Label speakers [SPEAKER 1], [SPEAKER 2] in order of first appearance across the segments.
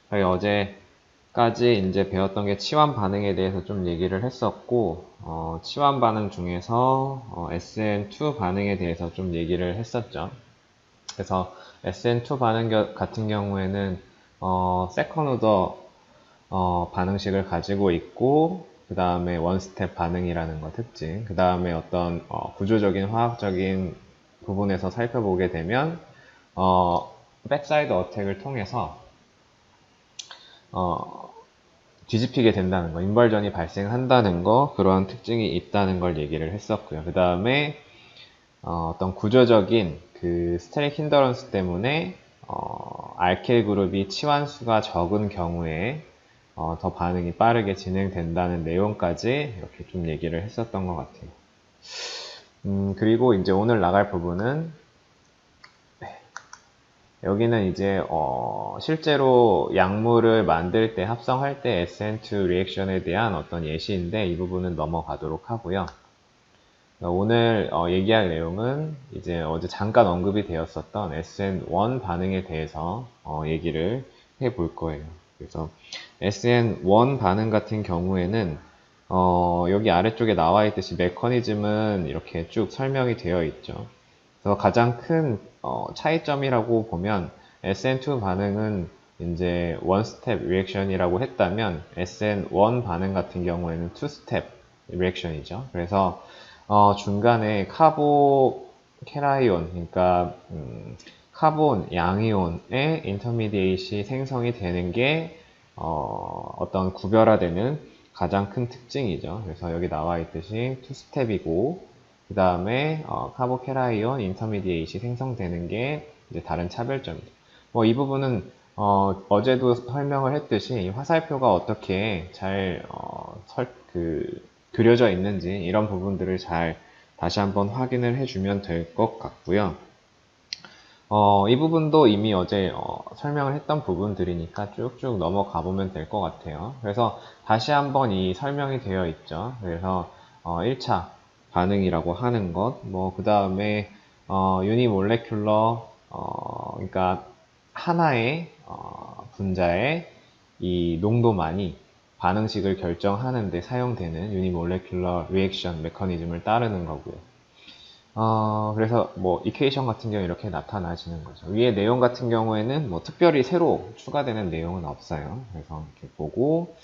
[SPEAKER 1] 저희 어제까지 이제 배웠던 게 치환 반응에 대해서 좀 얘기를 했었고, 치환 반응 중에서 SN2 반응에 대해서 좀 얘기를 했었죠. 그래서 SN2 반응 같은 경우에는 세컨 오더 반응식을 가지고 있고, 그 다음에 원스텝 반응이라는 거 특징, 그 다음에 어떤 구조적인 화학적인 부분에서 살펴보게 되면 백사이드 어택을 통해서 어, 뒤집히게 된다는 거, 인벌전이 발생한다는 거, 그러한 특징이 있다는 걸 얘기를 했었고요. 그 다음에 어떤 구조적인 그 스테릭 힌더런스 때문에 알킬 그룹이 치환수가 적은 경우에 더 반응이 빠르게 진행된다는 내용까지 이렇게 좀 얘기를 했었던 것 같아요. 그리고 이제 오늘 나갈 부분은 여기는 이제 실제로 약물을 만들 때 합성할 때 SN2 리액션에 대한 어떤 예시인데 이 부분은 넘어가도록 하고요. 오늘 얘기할 내용은 이제 어제 잠깐 언급이 되었었던 SN1 반응에 대해서 얘기를 해볼 거예요. 그래서 SN1 반응 같은 경우에는 여기 아래쪽에 나와 있듯이 메커니즘은 이렇게 쭉 설명이 되어 있죠. 그래서 가장 큰 차이점이라고 보면 SN2 반응은 이제 원 스텝 리액션이라고 했다면 SN1 반응 같은 경우에는 투 스텝 리액션이죠. 그래서 중간에 카보캐라이온, 그러니까 카본 양이온의 인터미디에이시 생성이 되는 게 어떤 구별화되는 가장 큰 특징이죠. 그래서 여기 나와 있듯이 투 스텝이고 그 다음에 카보캐라이온 인터미디에이시 생성되는 게 이제 다른 차별점이죠. 뭐 이 부분은 어제도 설명을 했듯이 이 화살표가 어떻게 잘 그려져 있는지 이런 부분들을 잘 다시 한번 확인을 해주면 될 것 같고요. 이 부분도 이미 어제 설명을 했던 부분들이니까 쭉쭉 넘어가 보면 될 것 같아요. 그래서 다시 한번 이 설명이 되어 있죠. 그래서 1차 반응이라고 하는 것, 뭐 그 다음에 유니몰레큘러, 그러니까 하나의 분자의 이 농도만이 반응식을 결정하는 데 사용되는 유니몰레큘러 리액션 메커니즘을 따르는 거고요. 그래서 뭐 이퀘이션 같은 경우 이렇게 나타나지는 거죠. 위에 내용 같은 경우에는 뭐 특별히 새로 추가되는 내용은 없어요. 그래서 이렇게 보고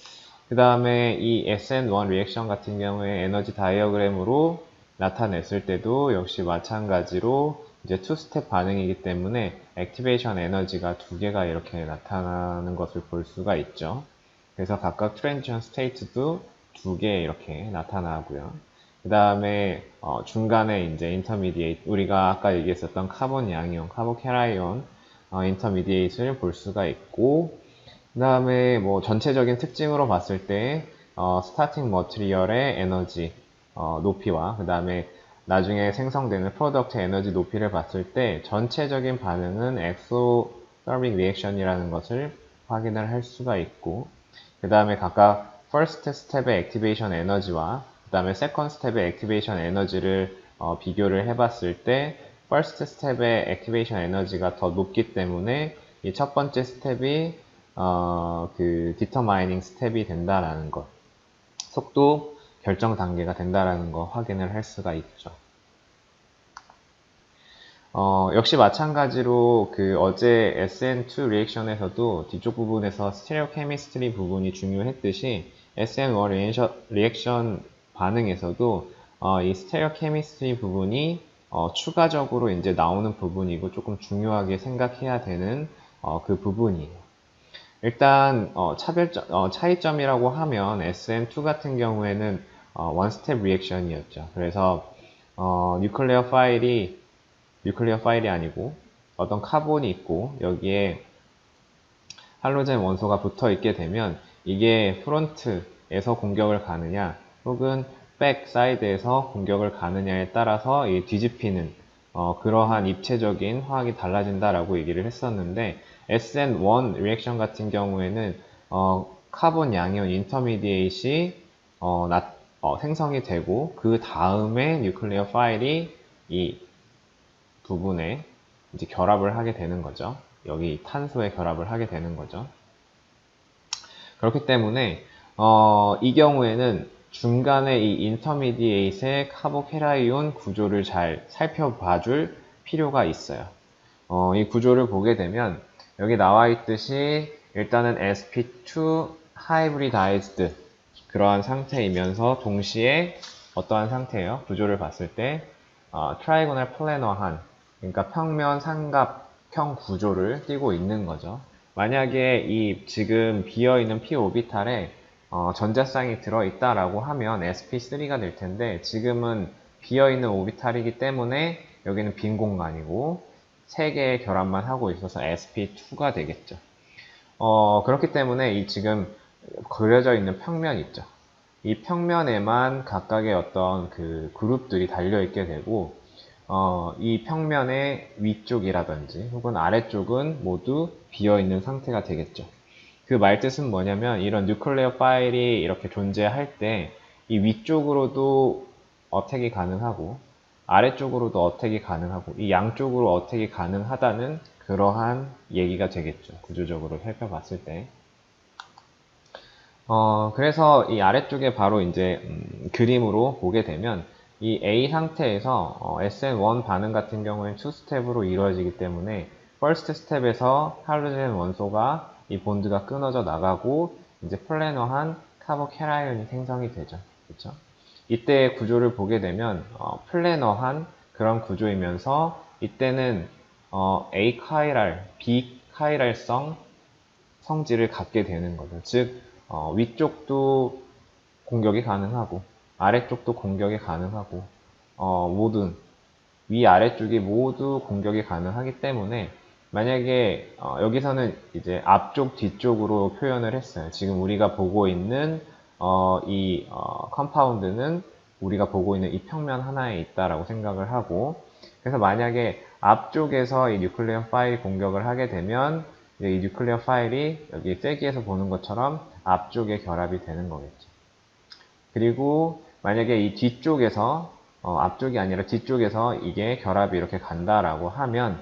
[SPEAKER 1] 그 다음에 이 SN1 리액션 같은 경우에 에너지 다이어그램으로 나타냈을 때도 역시 마찬가지로 이제 투 스텝 반응이기 때문에 액티베이션 에너지가 두 개가 이렇게 나타나는 것을 볼 수가 있죠. 그래서 각각 트랜지션 스테이트도 두 개 이렇게 나타나고요. 그 다음에 중간에 이제 인터미디에이트, 우리가 아까 얘기했었던 카본 양이온, 카보캐라이온 인터미디에이트를 볼 수가 있고, 그 다음에 뭐 전체적인 특징으로 봤을 때 스타팅 머티리얼의 에너지 높이와 그 다음에 나중에 생성되는 프로덕트 에너지 높이를 봤을 때 전체적인 반응은 엑소더믹 리액션이라는 것을 확인을 할 수가 있고, 그 다음에 각각 first 스텝의 액티베이션 에너지와 그 다음에 second 스텝의 액티베이션 에너지를 비교를 해봤을 때 first 스텝의 액티베이션 에너지가 더 높기 때문에 이 첫 번째 스텝이 그 determining 스텝이 된다라는 것, 속도 결정 단계가 된다라는 거 확인을 할 수가 있죠. 역시 마찬가지로 그 어제 SN2 리액션에서도 뒤쪽 부분에서 스테레오 케미스트리 부분이 중요했듯이 SN1 리액션 반응에서도 이 스테레오 케미스트리 부분이 추가적으로 이제 나오는 부분이고 조금 중요하게 생각해야 되는 그 부분이에요. 일단 차이점이라고 하면 SN2 같은 경우에는 원 스텝 리액션이었죠. 그래서 뉴클리어 파일이 아니고 어떤 카본이 있고 여기에 할로젠 원소가 붙어 있게 되면 이게 프론트에서 공격을 가느냐 혹은 백 사이드에서 공격을 가느냐에 따라서 이 뒤집히는 그러한 입체적인 화학이 달라진다라고 얘기를 했었는데 SN1 리액션 같은 경우에는 카본 양이온 인터미디에이시 생성이 되고 그 다음에 뉴클리어 파일이 이 부분에 이제 결합을 하게 되는 거죠. 여기 탄소에 결합을 하게 되는 거죠. 그렇기 때문에 이 경우에는 중간에 이 인터미디에이트의 카보캐라이온 구조를 잘 살펴봐 줄 필요가 있어요. 이 구조를 보게 되면 여기 나와 있듯이 일단은 sp2 hybridized 그러한 상태이면서 동시에 어떠한 상태예요? 구조를 봤을 때 트라이고널 플래너한 그러니까 평면 삼각형 구조를 띠고 있는 거죠. 만약에 이 지금 비어있는 p 오비탈에 전자쌍이 들어있다라고 하면 sp3가 될 텐데 지금은 비어있는 오비탈이기 때문에 여기는 빈 공간이고 3개의 결합만 하고 있어서 sp2가 되겠죠. 그렇기 때문에 이 지금 그려져 있는 평면 있죠. 이 평면에만 각각의 어떤 그 그룹들이 달려있게 되고 이 평면의 위쪽이라든지 혹은 아래쪽은 모두 비어있는 상태가 되겠죠. 그 말뜻은 뭐냐면 이런 뉴클레어 파일이 이렇게 존재할 때 이 위쪽으로도 어택이 가능하고 아래쪽으로도 어택이 가능하고 이 양쪽으로 어택이 가능하다는 그러한 얘기가 되겠죠. 구조적으로 살펴봤을 때. 그래서 이 아래쪽에 바로 이제 그림으로 보게 되면 이 A 상태에서 SN1 반응 같은 경우에는 2스텝으로 이루어지기 때문에 first 스텝에서 할로젠 원소가 이 본드가 끊어져 나가고 이제 플래너한 카보캐라이온이 생성이 되죠. 그렇죠? 이때 구조를 보게 되면 플래너한 그런 구조이면서 이때는 A 카이랄, B 카이랄성 성질을 갖게 되는 거죠. 즉 위쪽도 공격이 가능하고 아래쪽도 공격이 가능하고 모든 위아래쪽이 모두 공격이 가능하기 때문에 만약에 여기서는 이제 앞쪽 뒤쪽으로 표현을 했어요. 지금 우리가 보고 있는 이 컴파운드는 우리가 보고 있는 이 평면 하나에 있다라고 생각을 하고 그래서 만약에 앞쪽에서 이 뉴클리어 파일 공격을 하게 되면 이 뉴클리어 파일이 여기 쐐기에서 보는 것처럼 앞쪽에 결합이 되는 거겠죠. 그리고 만약에 이 뒤쪽에서 앞쪽이 아니라 뒤쪽에서 이게 결합이 이렇게 간다라고 하면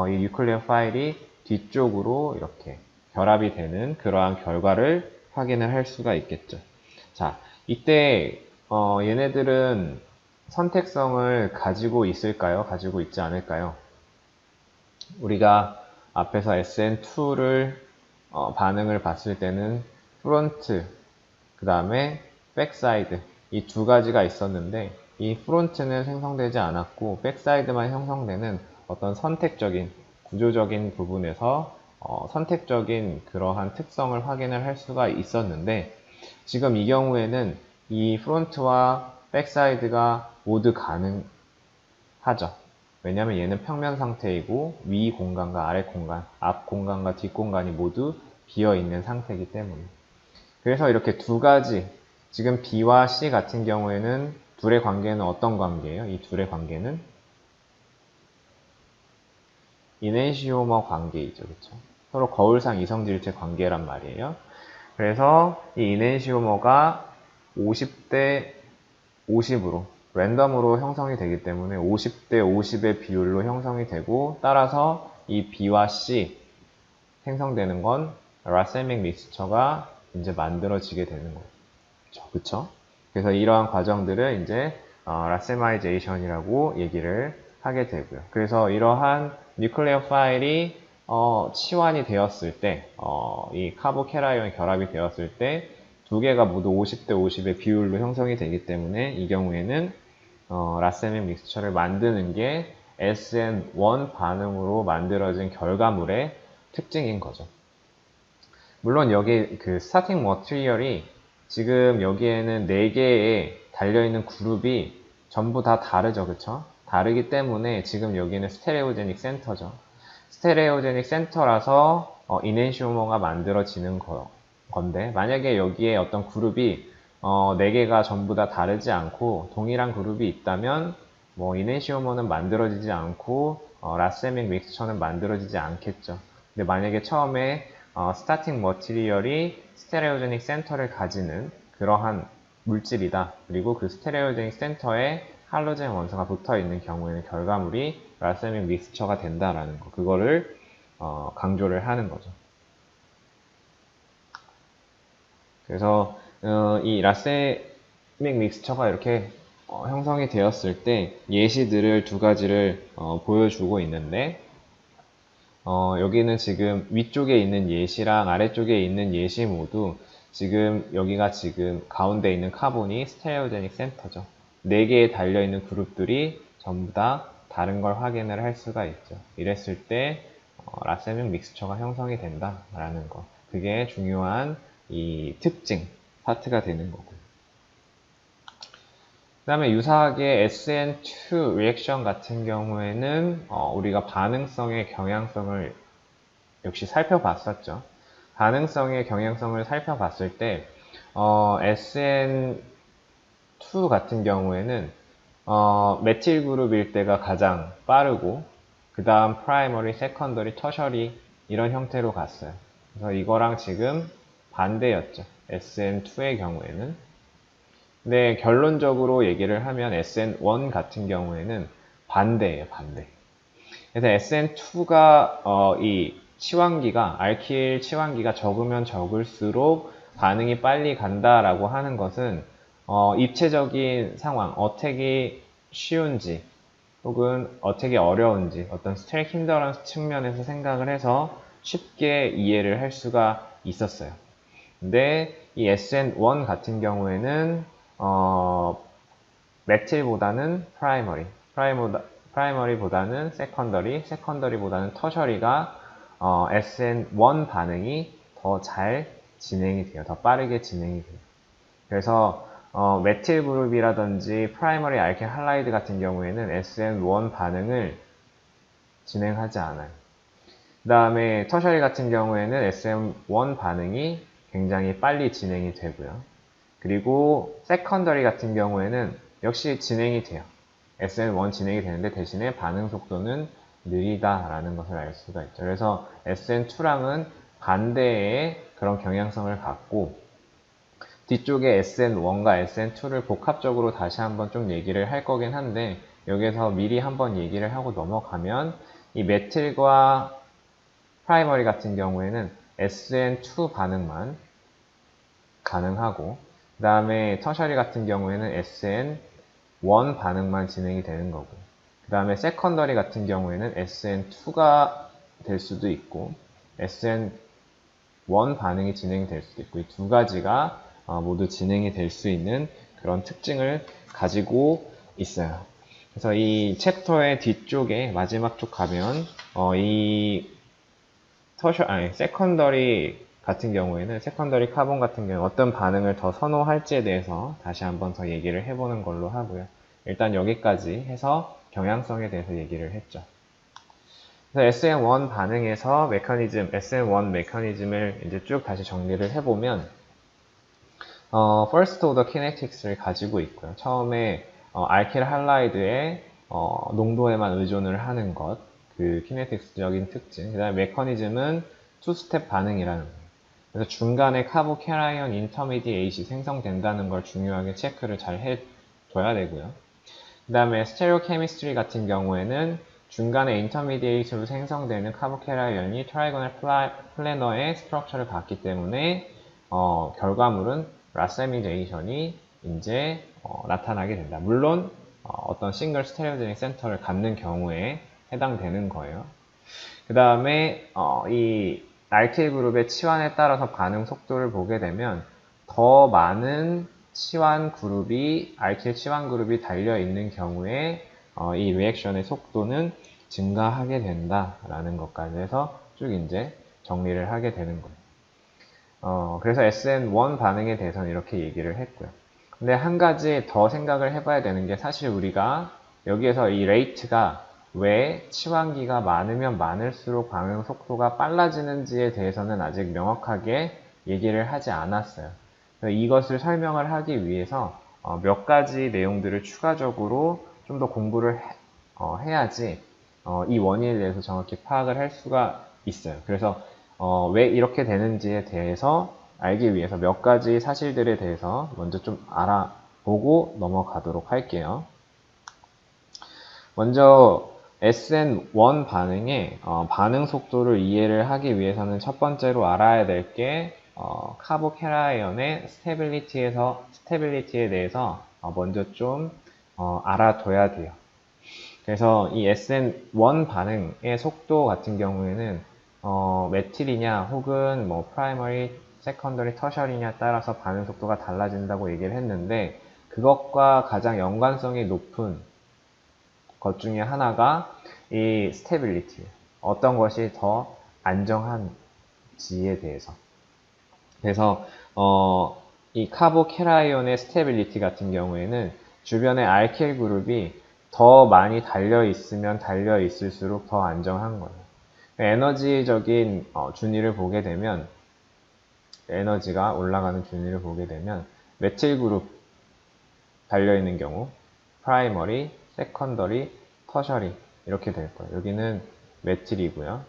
[SPEAKER 1] 이 뉴클리어 파일이 뒤쪽으로 이렇게 결합이 되는 그러한 결과를 확인을 할 수가 있겠죠. 자, 이때 얘네들은 선택성을 가지고 있을까요? 가지고 있지 않을까요? 우리가 앞에서 SN2를 반응을 봤을 때는 프론트, 그 다음에 백사이드 이 두 가지가 있었는데 이 프론트는 생성되지 않았고 백사이드만 형성되는 어떤 선택적인 구조적인 부분에서 선택적인 그러한 특성을 확인을 할 수가 있었는데 지금 이 경우에는 이 프론트와 백사이드가 모두 가능하죠. 왜냐하면 얘는 평면 상태이고 위 공간과 아래 공간, 앞 공간과 뒷 공간이 모두 비어 있는 상태이기 때문에 그래서 이렇게 두 가지 지금 B와 C 같은 경우에는 둘의 관계는 어떤 관계예요? 이 둘의 관계는 이넨시오머 관계이죠. 그렇죠? 서로 거울상 이성질체 관계란 말이에요. 그래서 이 이넨시오머가 50대 50으로 랜덤으로 형성이 되기 때문에 50대 50의 비율로 형성이 되고 따라서 이 B와 C 생성되는 건 라세믹 믹스처가 이제 만들어지게 되는 거죠. 그쵸? 그래서 이러한 과정들을 이제 라세마이제이션이라고 얘기를 하게 되고요. 그래서 이러한 뉴클레어 파일이 치환이 되었을 때, 이 카보캐라이온 결합이 되었을 때 두 개가 모두 50대 50의 비율로 형성이 되기 때문에 이 경우에는 라세믹 믹스처를 만드는 게 SN1 반응으로 만들어진 결과물의 특징인 거죠. 물론 여기 그 스타팅 머티리얼이 지금 여기에는 4개의 달려있는 그룹이 전부 다 다르죠. 그쵸? 다르기 때문에 지금 여기는 스테레오제닉 센터죠. 스테레오제닉 센터라서 이넨시오머가 만들어지는 건데 만약에 여기에 어떤 그룹이 4개가 전부 다 다르지 않고 동일한 그룹이 있다면 뭐 이넨시오머는 만들어지지 않고 라세믹 믹스처는 만들어지지 않겠죠. 근데 만약에 처음에 스타팅 머티리얼이 스테레오제닉 센터를 가지는 그러한 물질이다. 그리고 그 스테레오제닉 센터에 할로젠 원소가 붙어 있는 경우에는 결과물이 라세믹 믹스처가 된다라는 거. 그거를 강조를 하는 거죠. 그래서 이 라세믹 믹스처가 이렇게 형성이 되었을 때 예시들을 두 가지를 보여주고 있는데 여기는 지금 위쪽에 있는 예시랑 아래쪽에 있는 예시 모두 지금 여기가 지금 가운데 있는 카본이 스테레오제닉 센터죠. 4개에 달려있는 그룹들이 전부 다 다른 걸 확인을 할 수가 있죠. 이랬을 때 라세믹 믹스처가 형성이 된다라는 거. 그게 중요한 이 특징 파트가 되는 거고요. 그 다음에 유사하게 SN2 리액션 같은 경우에는 우리가 반응성의 경향성을 역시 살펴봤었죠. 반응성의 경향성을 살펴봤을 때 SN2 같은 경우에는 메틸 그룹일 때가 가장 빠르고 그 다음 프라이머리, 세컨더리, 터셔리 이런 형태로 갔어요. 그래서 이거랑 지금 반대였죠. SN2의 경우에는. 근데 결론적으로 얘기를 하면 SN1 같은 경우에는 반대예요, 반대. 그래서 SN2가 이 치환기가 알킬 치환기가 적으면 적을수록 반응이 빨리 간다라고 하는 것은 입체적인 상황, 어택이 쉬운지 혹은 어택이 어려운지 어떤 스트레스 힌더런스 측면에서 생각을 해서 쉽게 이해를 할 수가 있었어요. 근데 이 SN1 같은 경우에는 메틸보다는 프라이머리보다는 세컨더리보다는 터셔리가 SN1 반응이 더 잘 진행이 돼요. 더 빠르게 진행이 돼요. 그래서 메틸 그룹이라든지 프라이머리 알킬 할라이드 같은 경우에는 SN1 반응을 진행하지 않아요. 그 다음에 터셔리 같은 경우에는 SN1 반응이 굉장히 빨리 진행이 되고요. 그리고 세컨더리 같은 경우에는 역시 진행이 돼요. SN1 진행이 되는데 대신에 반응 속도는 느리다라는 것을 알 수가 있죠. 그래서 SN2랑은 반대의 그런 경향성을 갖고 뒤쪽에 SN1과 SN2를 복합적으로 다시 한번 좀 얘기를 할 거긴 한데 여기서 미리 한번 얘기를 하고 넘어가면 이 메틸과 프라이머리 같은 경우에는 SN2 반응만 가능하고 그 다음에 터셔리 같은 경우에는 SN1 반응만 진행이 되는 거고 그 다음에 세컨더리 같은 경우에는 SN2가 될 수도 있고 SN1 반응이 진행이 될 수도 있고 이 두 가지가 모두 진행이 될 수 있는 그런 특징을 가지고 있어요. 그래서 이 챕터의 뒤쪽에 마지막 쪽 가면 이 세컨더리 같은 경우에는 세컨더리 카본 같은 경우 어떤 반응을 더 선호할지에 대해서 다시 한번 더 얘기를 해보는 걸로 하고요. 일단 여기까지 해서 경향성에 대해서 얘기를 했죠. 그래서 SN1 반응에서 SN1 메커니즘을 이제 쭉 다시 정리를 해보면 first order kinetics를 가지고 있고요. 처음에 알킬 할라이드의 농도에만 의존을 하는 것, 그 키네틱스적인 특징. 그 다음에 메커니즘은 투스텝 반응이라는 거예요. 그래서 중간에 카보캐라이온 인터미디에이시 생성된다는 걸 중요하게 체크를 잘 해줘야 되고요. 그 다음에 스테레오 케미스트리 같은 경우에는 중간에 인터미디에이트로 생성되는 카보캐라이온이 트라이고널 플래너의 스트럭처를 갖기 때문에 결과물은 라세미제이션이 이제 나타나게 된다. 물론 어떤 싱글 스테레오제닉 센터를 갖는 경우에 해당되는 거예요. 그 다음에 이 알킬 그룹의 치환에 따라서 반응 속도를 보게 되면 더 많은 알킬 치환 그룹이 달려 있는 경우에 이 리액션의 속도는 증가하게 된다라는 것까지 해서 쭉 이제 정리를 하게 되는 거예요. 그래서 SN1 반응에 대해서는 이렇게 얘기를 했고요. 근데 한 가지 더 생각을 해봐야 되는 게 사실 우리가 여기에서 이 레이트가 왜 치환기가 많으면 많을수록 반응 속도가 빨라지는지에 대해서는 아직 명확하게 얘기를 하지 않았어요. 이것을 설명을 하기 위해서 몇 가지 내용들을 추가적으로 좀 더 공부를 해야지 이 원인에 대해서 정확히 파악을 할 수가 있어요. 그래서 왜 이렇게 되는지에 대해서 알기 위해서 몇 가지 사실들에 대해서 먼저 좀 알아보고 넘어가도록 할게요. 먼저 SN1 반응의 반응 속도를 이해를 하기 위해서는 첫 번째로 알아야 될 게 카보캐라이언의 스테빌리티에 대해서 먼저 좀 알아둬야 돼요. 그래서 이 SN1 반응의 속도 같은 경우에는 메틸이냐 혹은 뭐 프라이머리, 세컨더리, 터셔리냐 따라서 반응 속도가 달라진다고 얘기를 했는데, 그것과 가장 연관성이 높은 것 중에 하나가 이 스테빌리티, 어떤 것이 더 안정한지에 대해서. 그래서 이 카보캐라이온의 스테빌리티 같은 경우에는 주변에 알킬 그룹이 더 많이 달려 있으면 달려 있을수록 더 안정한 거예요. 에너지적인 준위를 보게 되면, 에너지가 올라가는 준위를 보게 되면 메틸 그룹 달려 있는 경우 프라이머리, 세컨더리, 터셔리 이렇게 될 거예요. 여기는 메틸이고요.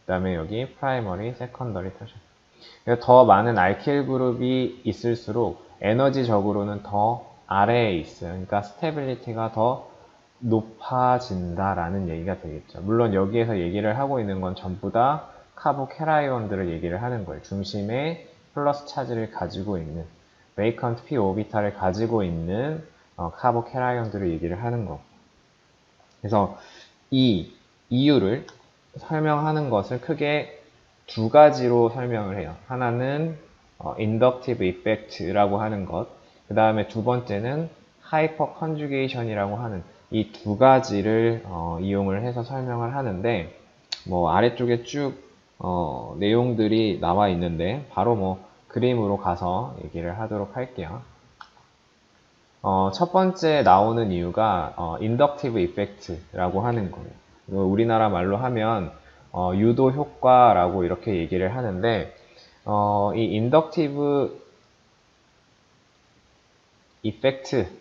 [SPEAKER 1] 그 다음에 여기 프라이머리, 세컨더리, 터셔리. 더 많은 알킬 그룹이 있을수록 에너지적으로는 더 아래에 있어요. 그러니까 스테빌리티가 더 높아진다라는 얘기가 되겠죠. 물론 여기에서 얘기를 하고 있는 건 전부 다 카보캐라이온들을 얘기를 하는 거예요. 중심에 플러스 차지를 가지고 있는, 베이컨트 p 오비탈을 가지고 있는 카보캐라이온들을 얘기를 하는 거고. 그래서 이 이유를 설명하는 것을 크게 두 가지로 설명을 해요. 하나는 inductive effect라고 하는 것, 그 다음에 두 번째는 hyperconjugation이라고 하는 이 두 가지를 이용을 해서 설명을 하는데, 뭐 아래쪽에 쭉 내용들이 나와 있는데 바로 뭐 그림으로 가서 얘기를 하도록 할게요. 첫 번째 나오는 이유가 inductive effect라고 하는 거예요. 우리나라 말로 하면 유도 효과라고 이렇게 얘기를 하는데, 이 inductive effect라고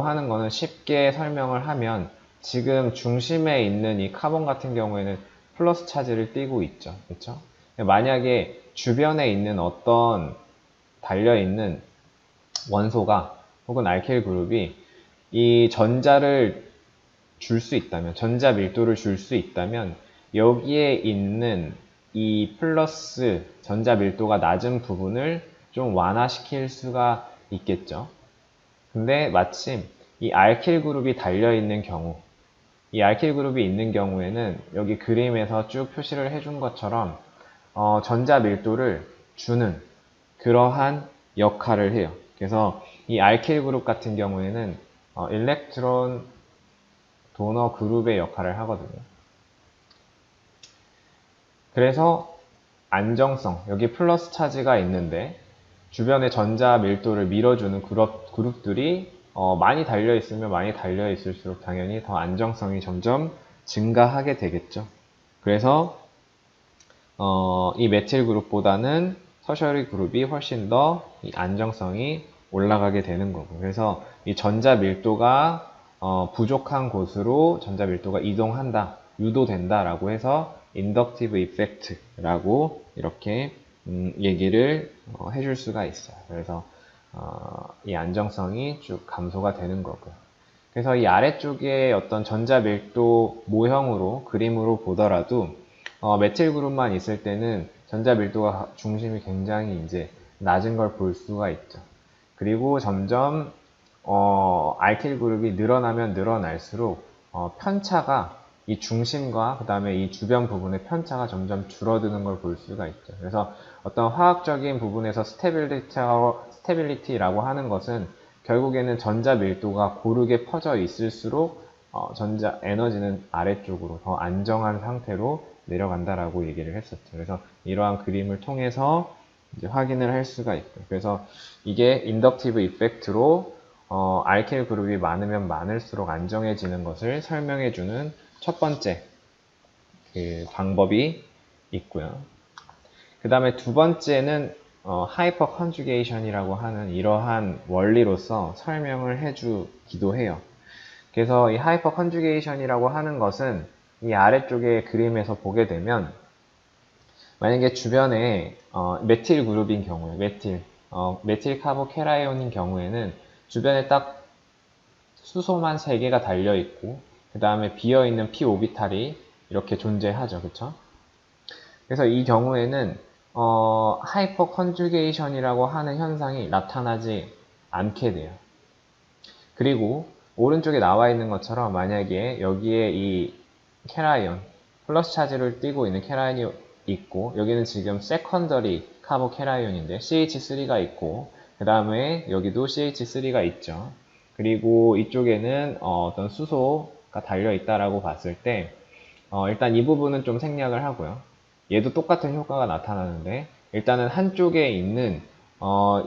[SPEAKER 1] 하는 거는 쉽게 설명을 하면, 지금 중심에 있는 이 카본 같은 경우에는 플러스 차지를 띠고 있죠. 그렇죠? 만약에 주변에 있는 어떤 달려있는 원소가 혹은 알킬 그룹이 이 전자를 줄 수 있다면, 전자 밀도를 줄 수 있다면, 여기에 있는 이 플러스 전자 밀도가 낮은 부분을 좀 완화시킬 수가 있겠죠. 근데 마침 이 알킬 그룹이 달려있는 경우, 이 알킬 그룹이 있는 경우에는 여기 그림에서 쭉 표시를 해준 것처럼 전자 밀도를 주는 그러한 역할을 해요. 그래서 이 알킬 그룹 같은 경우에는 일렉트론 도너 그룹의 역할을 하거든요. 그래서 안정성, 여기 플러스 차지가 있는데 주변의 전자 밀도를 밀어주는 그룹들이 많이 달려있으면 많이 달려있을수록 당연히 더 안정성이 점점 증가하게 되겠죠. 그래서 이 메틸 그룹보다는 터셔리 그룹이 훨씬 더 이 안정성이 올라가게 되는 거고, 그래서 이 전자 밀도가 부족한 곳으로 전자 밀도가 이동한다, 유도된다라고 해서 인덕티브 이펙트라고 이렇게 얘기를 해줄 수가 있어요. 그래서 이 안정성이 쭉 감소가 되는 거고요. 그래서 이 아래쪽에 어떤 전자 밀도 모형으로 그림으로 보더라도 메틸 그룹만 있을 때는 전자 밀도가 중심이 굉장히 이제 낮은 걸 볼 수가 있죠. 그리고 점점 알킬 그룹이 늘어나면 늘어날수록 편차가, 이 중심과 그 다음에 이 주변 부분의 편차가 점점 줄어드는 걸 볼 수가 있죠. 그래서 어떤 화학적인 부분에서 스테빌리티라고 하는 것은 결국에는 전자 밀도가 고르게 퍼져 있을수록 전자 에너지는 아래쪽으로 더 안정한 상태로 내려간다라고 얘기를 했었죠. 그래서 이러한 그림을 통해서 이제 확인을 할 수가 있고요. 그래서 이게 인덕티브 이펙트로 알킬 그룹이 많으면 많을수록 안정해지는 것을 설명해주는 첫 번째 그 방법이 있고요. 그 다음에 두 번째는 하이퍼 컨주게이션이라고 하는 이러한 원리로서 설명을 해주기도 해요. 그래서 이 하이퍼 컨주게이션이라고 하는 것은 이 아래쪽에 그림에서 보게 되면, 만약에 주변에 메틸 그룹인 경우에 메틸 카보캐라이온인 경우에는 주변에 딱 수소만 3개가 달려있고 그 다음에 비어있는 p 오비탈이 이렇게 존재하죠. 그쵸? 그래서 이 경우에는 하이퍼 컨주게이션이라고 하는 현상이 나타나지 않게 돼요. 그리고 오른쪽에 나와 있는 것처럼 만약에 여기에 이 캐라이온, 플러스 차지를 띠고 있는 캐라이온이 있고 여기는 지금 세컨더리 카보 캐라이온인데 CH3가 있고 그 다음에 여기도 CH3가 있죠. 그리고 이쪽에는 어떤 수소가 달려 있다라고 봤을 때 일단 이 부분은 좀 생략을 하고요. 얘도 똑같은 효과가 나타나는데 일단은 한쪽에 있는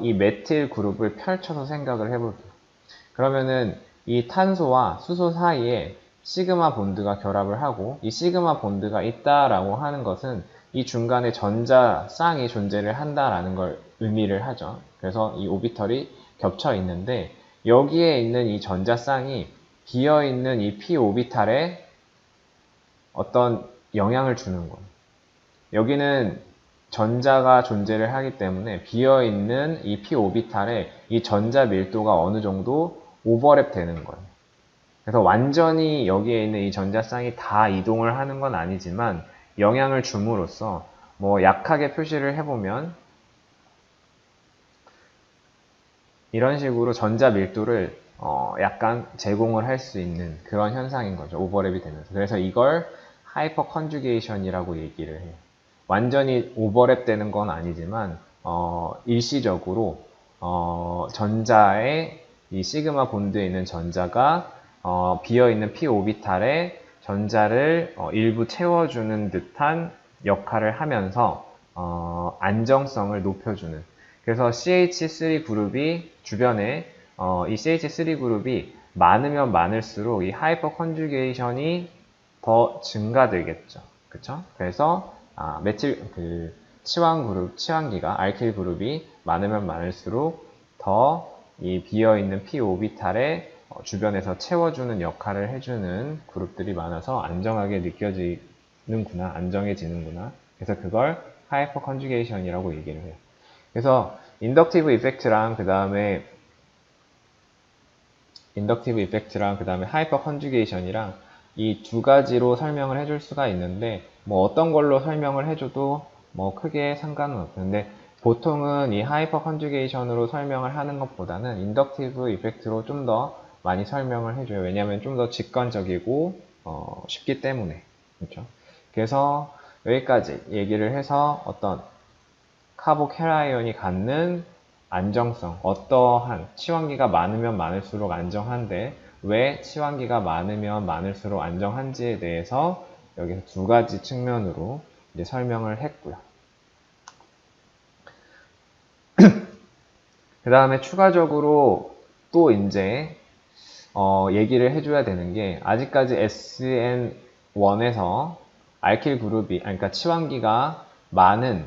[SPEAKER 1] 이 메틸 그룹을 펼쳐서 생각을 해볼게요. 그러면은 이 탄소와 수소 사이에 시그마 본드가 결합을 하고 이 시그마 본드가 있다라고 하는 것은 이 중간에 전자 쌍이 존재를 한다라는 걸 의미를 하죠. 그래서 이 오비털이 겹쳐 있는데 여기에 있는 이 전자 쌍이 비어 있는 이 p 오비탈에 어떤 영향을 주는 거예요. 여기는 전자가 존재를 하기 때문에 비어있는 이 p 오비탈에 이 전자 밀도가 어느 정도 오버랩 되는 거예요. 그래서 완전히 여기에 있는 이 전자 쌍이 다 이동을 하는 건 아니지만 영향을 줌으로써 뭐 약하게 표시를 해보면 이런 식으로 전자 밀도를 약간 제공을 할 수 있는 그런 현상인 거죠. 오버랩이 되면서. 그래서 이걸 하이퍼 컨주게이션이라고 얘기를 해요. 완전히 오버랩 되는 건 아니지만 일시적으로 전자의 이 시그마 본드에 있는 전자가 비어있는 p 오비탈에 전자를 일부 채워주는 듯한 역할을 하면서 안정성을 높여주는. 그래서 CH3 그룹이 주변에 이 CH3 그룹이 많으면 많을수록 이 하이퍼 컨주게이션이 더 증가되겠죠. 그쵸? 그래서 메틸 치환 그룹, 치환기가 알킬 그룹이 많으면 많을수록 더 이 비어있는 p 오비탈에 주변에서 채워주는 역할을 해주는 그룹들이 많아서 안정하게 느껴지는구나, 안정해지는구나. 그래서 그걸 하이퍼 컨주게이션이라고 얘기를 해요. 그래서 인덕티브 이펙트랑 그 다음에 하이퍼 컨주게이션이랑 이 두 가지로 설명을 해줄 수가 있는데 뭐 어떤 걸로 설명을 해줘도 뭐 크게 상관은 없는데 보통은 이 하이퍼 컨주게이션으로 설명을 하는 것보다는 인덕티브 이펙트로 좀 더 많이 설명을 해줘요. 왜냐하면 좀 더 직관적이고 쉽기 때문에. 그렇죠? 그래서 여기까지 얘기를 해서 어떤 카보캐라이온이 갖는 안정성, 어떠한 치환기가 많으면 많을수록 안정한데 왜 치환기가 많으면 많을수록 안정한지에 대해서 여기서 두 가지 측면으로 이제 설명을 했고요. 그 다음에 추가적으로 또 이제 얘기를 해줘야 되는 게 아직까지 SN1에서 알킬 그룹이, 그러니까 치환기가 많은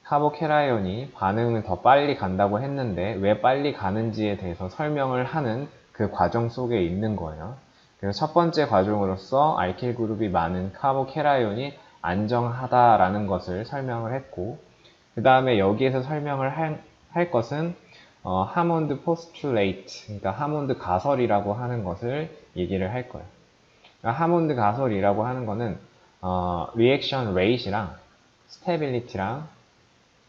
[SPEAKER 1] 카보캐라이온이 반응을 더 빨리 간다고 했는데 왜 빨리 가는지에 대해서 설명을 하는 그 과정 속에 있는 거예요. 그래서 첫 번째 과정으로서 알킬 그룹이 많은 카보캐라이온이 안정하다라는 것을 설명을 했고 그 다음에 여기에서 설명을 할 것은 하몬드 포스툴레이트, 그러니까 하몬드 가설이라고 하는 것을 얘기를 할 거예요. 그러니까 하몬드 가설이라고 하는 거는 리액션 레이트랑 스테빌리티랑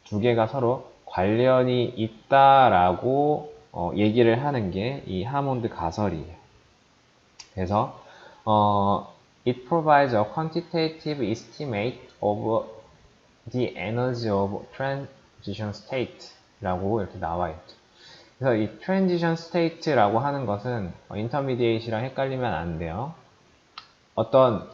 [SPEAKER 1] 두 개가 서로 관련이 있다라고 얘기를 하는 게 이 하몬드 가설이에요. 그래서 it provides a quantitative estimate of the energy of transition state 라고 이렇게 나와 있죠. 그래서 이 transition state라고 하는 것은 intermediate이랑 헷갈리면 안 돼요. 어떤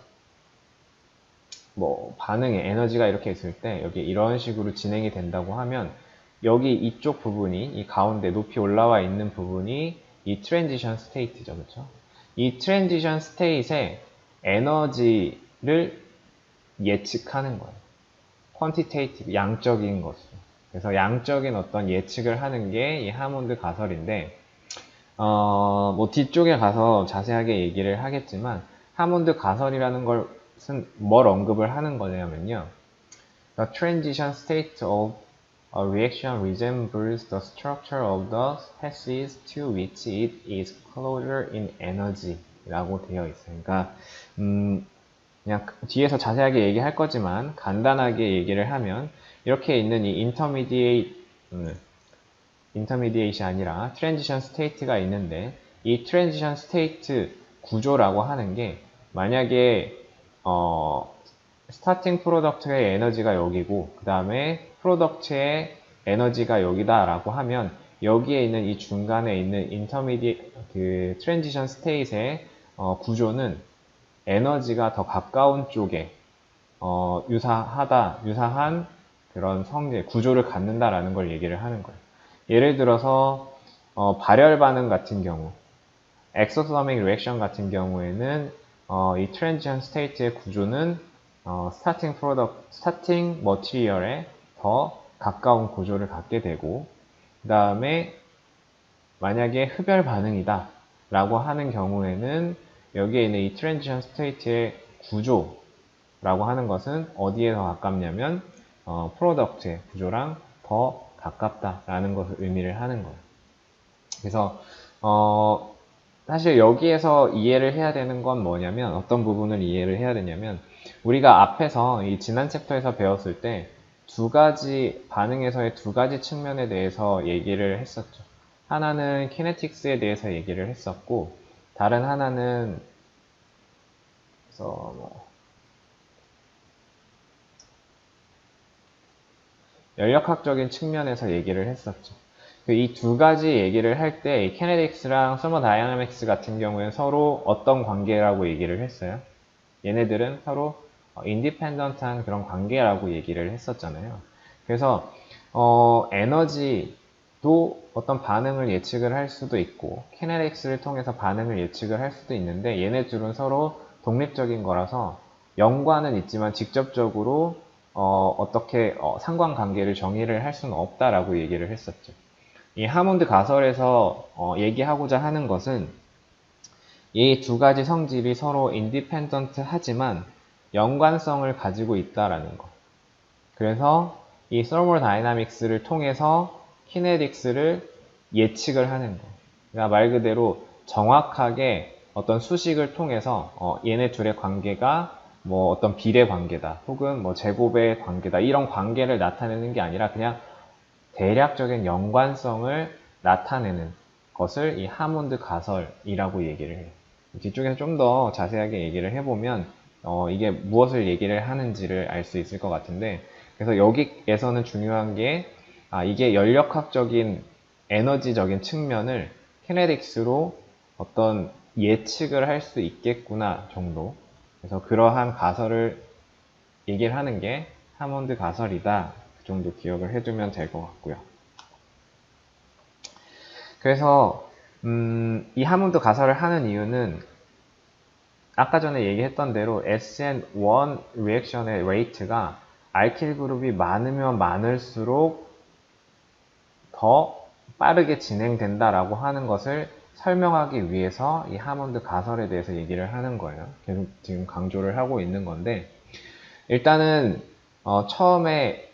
[SPEAKER 1] 뭐 반응에 에너지가 이렇게 있을 때 여기 이런 식으로 진행이 된다고 하면 여기 이쪽 부분이 이 가운데 높이 올라와 있는 부분이 이 트랜지션 스테이트죠. 그렇죠? 이 트랜지션 스테이트의 에너지를 예측하는 거예요. 퀀티테이티브, 양적인 것으로. 그래서 양적인 어떤 예측을 하는 게 이 하몬드 가설인데 뭐 뒤쪽에 가서 자세하게 얘기를 하겠지만 하몬드 가설이라는 것은 뭘 언급을 하는 거냐면요. The transition state of a reaction resembles the structure of the species to which it is closer in energy 라고 되어 있어요. 그러니까 그냥 뒤에서 자세하게 얘기할 거지만 간단하게 얘기를 하면 이렇게 있는 이 인터미디에이트이 아니라 트랜지션 스테이트가 있는데 이 트랜지션 스테이트 구조라고 하는 게 만약에 스타팅 프로덕트의 에너지가 여기고 그 다음에 프로덕트의 에너지가 여기다 라고 하면 여기에 있는 이 중간에 있는 그 트랜지션 스테이트의 구조는 에너지가 더 가까운 쪽에 유사한 그런 성질, 구조를 갖는다라는 걸 얘기를 하는 거예요. 예를 들어서 발열 반응 같은 경우, 엑소소미c 리액션 같은 경우에는 이 트랜지션 스테이트의 구조는 스타팅 머티리얼에 더 가까운 구조를 갖게 되고 그 다음에 만약에 흡열 반응이다 라고 하는 경우에는 여기에 있는 이 트랜지션 스테이트의 구조라고 하는 것은 어디에 더 가깝냐면 프로덕트의 구조랑 더 가깝다라는 것을 의미를 하는 거예요. 그래서 사실 여기에서 이해를 해야 되는 건 뭐냐면 어떤 부분을 이해를 해야 되냐면 우리가 앞에서 이 지난 챕터에서 배웠을 때 두 가지 반응에서의 두 가지 측면에 대해서 얘기를 했었죠. 하나는 키네틱스에 대해서 얘기를 했었고 다른 하나는 연력학적인 측면에서 얘기를 했었죠. 이 두 가지 얘기를 할 때 이 키네틱스랑 서머다이나믹스 같은 경우에는 서로 어떤 관계라고 얘기를 했어요? 얘네들은 서로 인디펜던트한 그런 관계라고 얘기를 했었잖아요. 그래서 에너지도 어떤 반응을 예측을 할 수도 있고 키네틱스를 통해서 반응을 예측을 할 수도 있는데 얘네 둘은 서로 독립적인 거라서 연관은 있지만 직접적으로 어떻게 상관관계를 정의를 할 수는 없다라고 얘기를 했었죠. 이 하몬드 가설에서 얘기하고자 하는 것은 이 두 가지 성질이 서로 인디펜던트 하지만 연관성을 가지고 있다라는 거. 그래서 이 서머다이나믹스를 통해서 키네틱스를 예측을 하는 거. 그러니까 말 그대로 정확하게 어떤 수식을 통해서 얘네 둘의 관계가 뭐 어떤 비례 관계다 혹은 뭐 제곱의 관계다 이런 관계를 나타내는 게 아니라 그냥 대략적인 연관성을 나타내는 것을 이 하몬드 가설이라고 얘기를 해요. 뒤쪽에서 좀 더 자세하게 얘기를 해보면 이게 무엇을 얘기를 하는지를 알 수 있을 것 같은데 그래서 여기에서는 중요한 게 이게 연력학적인 에너지적인 측면을 키네틱스로 어떤 예측을 할 수 있겠구나 정도. 그래서 그러한 가설을 얘기를 하는 게 하몬드 가설이다. 그 정도 기억을 해두면 될 것 같고요. 그래서 이 하몬드 가설을 하는 이유는 아까 전에 얘기했던 대로 SN1 리액션의 레이트가 알킬 그룹이 많으면 많을수록 더 빠르게 진행된다라고 하는 것을 설명하기 위해서 이 하몬드 가설에 대해서 얘기를 하는 거예요. 계속 지금 강조를 하고 있는 건데 일단은 처음에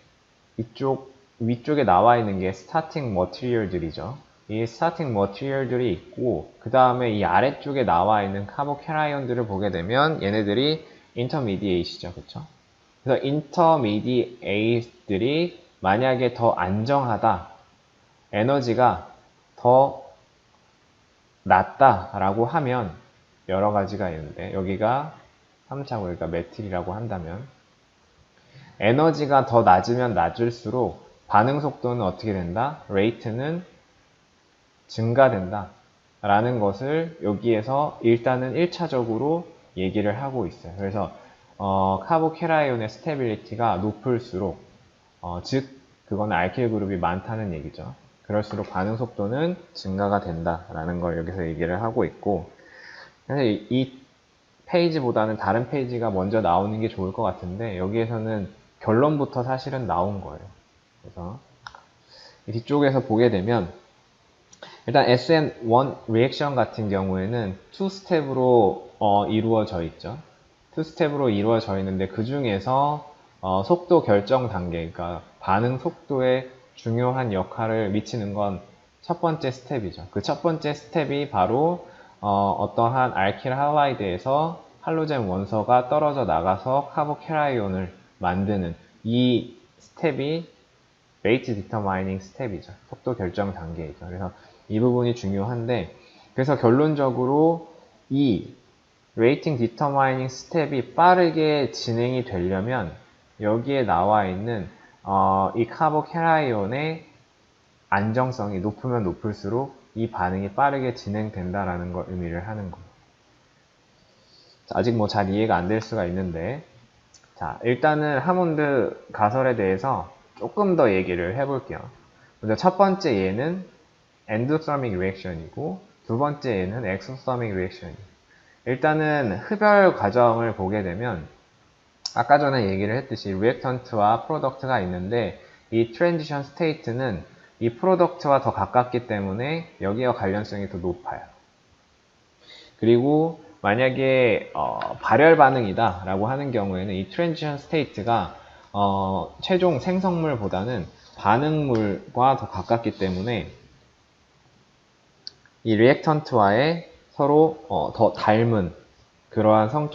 [SPEAKER 1] 이쪽 위쪽에 나와 있는 게 스타팅 머티리얼들이죠. 이 스타팅 머티리얼들이 있고 그 다음에 이 아래쪽에 나와 있는 카보캐라이온들을 보게 되면 얘네들이 인터미디에이트죠. 그쵸? 그래서 인터미디에이트들이 만약에 더 안정하다 에너지가 더 낮다라고 하면 여러 가지가 있는데 여기가 3차고 여기가 메틸이라고 한다면 에너지가 더 낮으면 낮을수록 반응 속도는 어떻게 된다? 레이트는 증가된다 라는 것을 여기에서 일단은 1차적으로 얘기를 하고 있어요. 그래서 카보캐라이온의 스테빌리티가 높을수록 즉 그거는 알킬 그룹이 많다는 얘기죠. 그럴수록 반응 속도는 증가가 된다라는 걸 여기서 얘기를 하고 있고 그래서 이 페이지보다는 다른 페이지가 먼저 나오는 게 좋을 것 같은데 여기에서는 결론부터 사실은 나온 거예요. 그래서 뒤쪽에서 보게 되면 일단 SN1 리액션 같은 경우에는 2스텝으로 이루어져 있죠. 2스텝으로 이루어져 있는데 그 중에서 속도 결정 단계, 그러니까 반응 속도에 중요한 역할을 미치는 건 첫 번째 스텝이죠. 그 첫 번째 스텝이 바로 어떠한 알킬 할라이드에서 할로젠 원소가 떨어져 나가서 카보캐라이온을 만드는 이 스텝이 rate determining 스텝이죠. 속도 결정 단계이죠. 그래서 이 부분이 중요한데, 그래서 결론적으로 이 rating determining 스텝이 빠르게 진행이 되려면 여기에 나와 있는 이 카보캐라이온의 안정성이 높으면 높을수록 이 반응이 빠르게 진행된다라는 걸 의미를 하는 거예요. 아직 뭐 잘 이해가 안 될 수가 있는데, 자, 일단은 하몬드 가설에 대해서 조금 더 얘기를 해볼게요. 먼저 첫 번째 얘는 endothermic reaction이고, 두 번째 얘는 exothermic reaction이에요. 일단은 흡열 과정을 보게 되면 아까 전에 얘기를 했듯이 리액턴트와 프로덕트가 있는데 이 트랜지션 스테이트는 이 프로덕트와 더 가깝기 때문에 여기와 관련성이 더 높아요. 그리고 만약에 발열 반응이다 라고 하는 경우에는 이 트랜지션 스테이트가 최종 생성물보다는 반응물과 더 가깝기 때문에 이 리액턴트와의 서로 더 닮은 그러한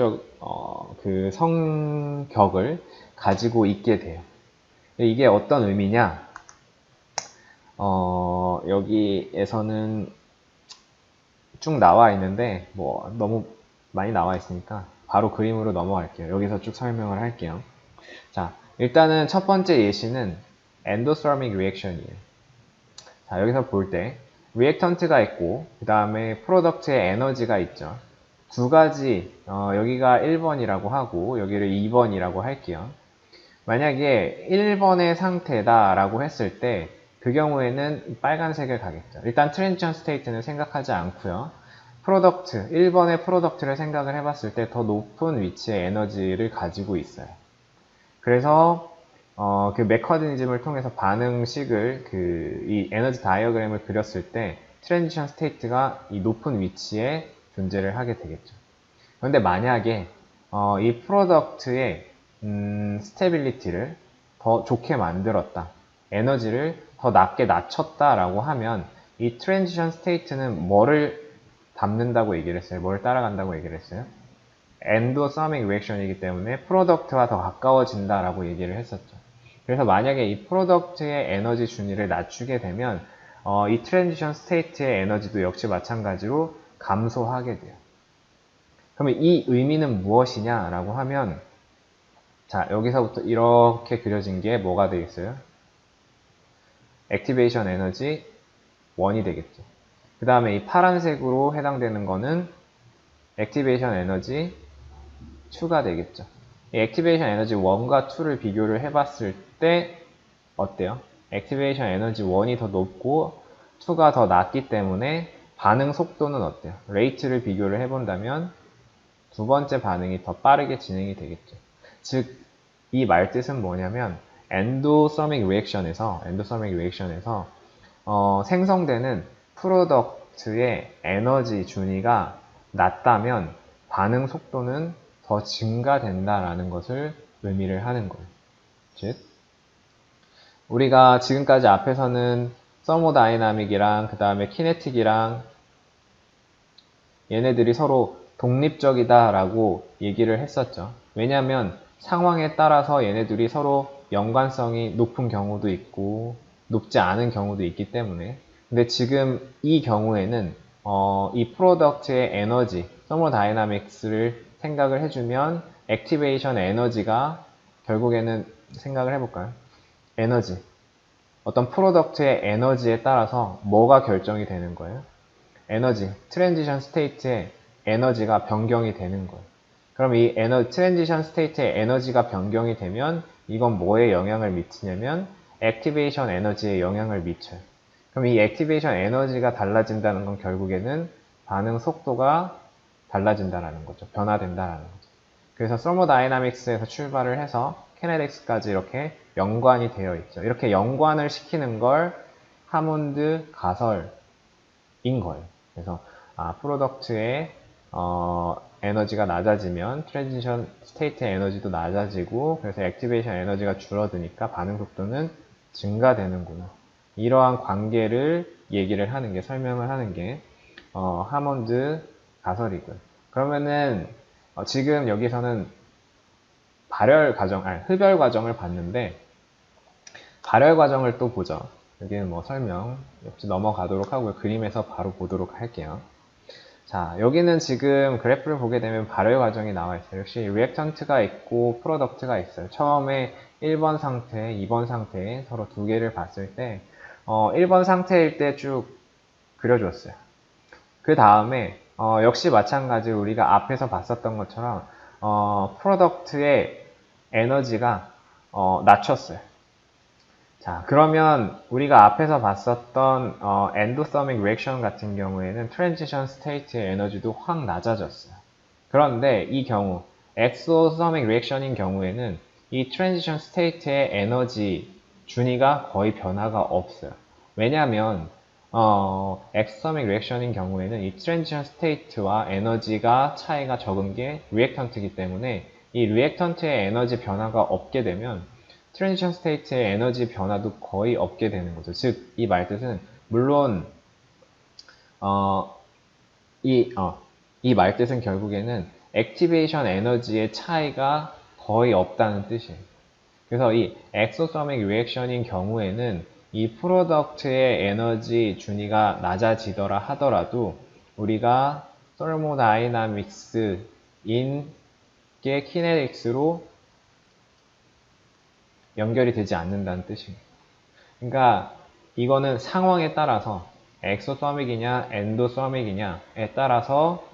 [SPEAKER 1] 그 성격을 가지고 있게 돼요. 이게 어떤 의미냐? 여기에서는 쭉 나와 있는데 뭐 너무 많이 나와 있으니까 바로 그림으로 넘어갈게요. 여기서 쭉 설명을 할게요. 자, 일단은 첫 번째 예시는 endothermic reaction이에요. 자, 여기서 볼 때 리액턴트가 있고 그 다음에 프로덕트의 에너지가 있죠. 두 가지, 여기가 1번이라고 하고 여기를 2번이라고 할게요. 만약에 1번의 상태다라고 했을 때 그 경우에는 빨간색을 가겠죠. 일단 트랜지션 스테이트는 생각하지 않고요. 프로덕트, 1번의 프로덕트를 생각을 해봤을 때 더 높은 위치의 에너지를 가지고 있어요. 그래서 그 메커니즘을 통해서 반응식을 이 에너지 다이어그램을 그렸을 때 트랜지션 스테이트가 이 높은 위치에 존재를 하게 되겠죠. 그런데 만약에 이 프로덕트의 스테빌리티를 더 좋게 만들었다, 에너지를 더 낮게 낮췄다라고 하면 이 트랜지션 스테이트는 뭐를 담는다고 얘기를 했어요? 뭘 따라간다고 얘기를 했어요? 엔도서밍 리액션이기 때문에 프로덕트와 더 가까워진다라고 얘기를 했었죠. 그래서 만약에 이 프로덕트의 에너지 준위를 낮추게 되면 이 트랜지션 스테이트의 에너지도 역시 마찬가지로 감소하게 돼요. 그러면 이 의미는 무엇이냐라고 하면, 자, 여기서부터 이렇게 그려진 게 뭐가 되겠어요? 액티베이션 에너지 1이 되겠죠. 그 다음에 이 파란색으로 해당되는 거는 액티베이션 에너지 2가 되겠죠. 이 액티베이션 에너지 1과 2를 비교를 해봤을 때 어때요? 액티베이션 에너지 1이 더 높고 2가 더 낮기 때문에 반응 속도는 어때요? 레이트를 비교를 해본다면 두 번째 반응이 더 빠르게 진행이 되겠죠. 즉, 이 말뜻은 뭐냐면 엔도서믹 리액션에서 생성되는 프로덕트의 에너지 준위가 낮다면 반응 속도는 더 증가된다라는 것을 의미를 하는 거예요. 즉, 우리가 지금까지 앞에서는 서모다이나믹이랑 그 다음에 키네틱이랑 얘네들이 서로 독립적이다라고 얘기를 했었죠. 왜냐하면 상황에 따라서 얘네들이 서로 연관성이 높은 경우도 있고 높지 않은 경우도 있기 때문에. 근데 지금 이 경우에는 이 프로덕트의 에너지, 서머다이나믹스를 생각을 해주면 액티베이션 에너지가 결국에는 생각을 해볼까요? 에너지. 어떤 프로덕트의 에너지에 따라서 뭐가 결정이 되는 거예요? 에너지, 트랜지션 스테이트의 에너지가 변경이 되는 거예요. 그럼 이 트랜지션 스테이트의 에너지가 변경이 되면 이건 뭐에 영향을 미치냐면 액티베이션 에너지에 영향을 미쳐요. 그럼 이 액티베이션 에너지가 달라진다는 건 결국에는 반응 속도가 달라진다는 거죠. 변화된다는 거죠. 그래서 서머다이나믹스에서 출발을 해서 키네틱스까지 이렇게 연관이 되어 있죠. 이렇게 연관을 시키는 걸 하몬드 가설인 거예요. 그래서 프로덕트의 에너지가 낮아지면 트랜지션 스테이트의 에너지도 낮아지고 그래서 액티베이션 에너지가 줄어드니까 반응 속도는 증가되는구나. 이러한 관계를 얘기를 하는 게, 설명을 하는 게 하몬드 가설이고요. 그러면은 지금 여기서는 흡열 과정을 봤는데, 발열 과정을 또 보죠. 여기는 뭐 설명 옆집 넘어가도록 하고요. 그림에서 바로 보도록 할게요. 자, 여기는 지금 그래프를 보게 되면 발열 과정이 나와 있어요. 역시 리액턴트가 있고 프로덕트가 있어요. 처음에 1번 상태, 2번 상태 서로 두 개를 봤을 때 1번 상태일 때 쭉 그려줬어요. 그 다음에 역시 마찬가지로 우리가 앞에서 봤었던 것처럼 프로덕트의 에너지가 낮췄어요. 자, 그러면 우리가 앞에서 봤었던 엔도서믹 리액션 같은 경우에는 트랜지션 스테이트의 에너지도 확 낮아졌어요. 그런데 이 경우 엑소서믹 리액션인 경우에는 이 트랜지션 스테이트의 에너지 준위가 거의 변화가 없어요. 왜냐하면 엑소서믹 리액션인 경우에는 이 트랜지션 스테이트와 에너지가 차이가 적은 게 리액턴트이기 때문에 이 리액턴트의 에너지 변화가 없게 되면 트랜지션 스테이트의 에너지 변화도 거의 없게 되는 거죠. 즉, 이 말뜻은 물론 이 말뜻은 결국에는 액티베이션 에너지의 차이가 거의 없다는 뜻이에요. 그래서 이 엑소서믹 리액션인 경우에는 이 프로덕트의 에너지 준위가 낮아지더라 하더라도 우리가 thermodynamics인 게 키네틱스로 연결이 되지 않는다는 뜻입니다. 그러니까 이거는 상황에 따라서 엑소서믹이냐 엔도서믹이냐에 따라서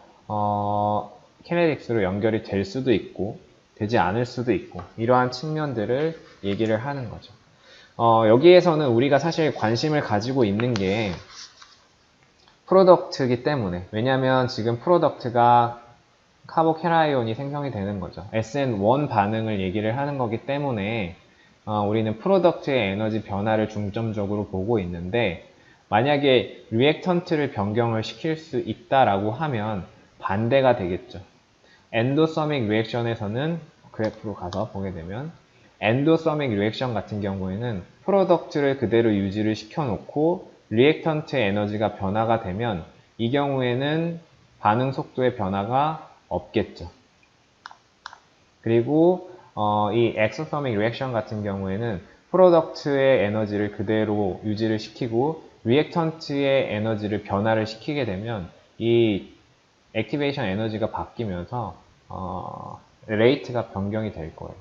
[SPEAKER 1] 키네틱스로 연결이 될 수도 있고 되지 않을 수도 있고 이러한 측면들을 얘기를 하는 거죠. 여기에서는 우리가 사실 관심을 가지고 있는 게 프로덕트이기 때문에, 왜냐하면 지금 프로덕트가 카보캐라이온이 생성이 되는 거죠. SN1 반응을 얘기를 하는 거기 때문에 우리는 프로덕트의 에너지 변화를 중점적으로 보고 있는데, 만약에 리액턴트를 변경을 시킬 수 있다라고 하면 반대가 되겠죠. 엔도서믹 리액션에서는 그래프로 가서 보게 되면 엔도서믹 리액션 같은 경우에는 프로덕트를 그대로 유지를 시켜놓고 리액턴트의 에너지가 변화가 되면 이 경우에는 반응 속도의 변화가 없겠죠. 그리고 이 엑소서믹 리액션 같은 경우에는 프로덕트의 에너지를 그대로 유지를 시키고 리액턴트의 에너지를 변화를 시키게 되면 이 액티베이션 에너지가 바뀌면서 레이트가 변경이 될 거예요.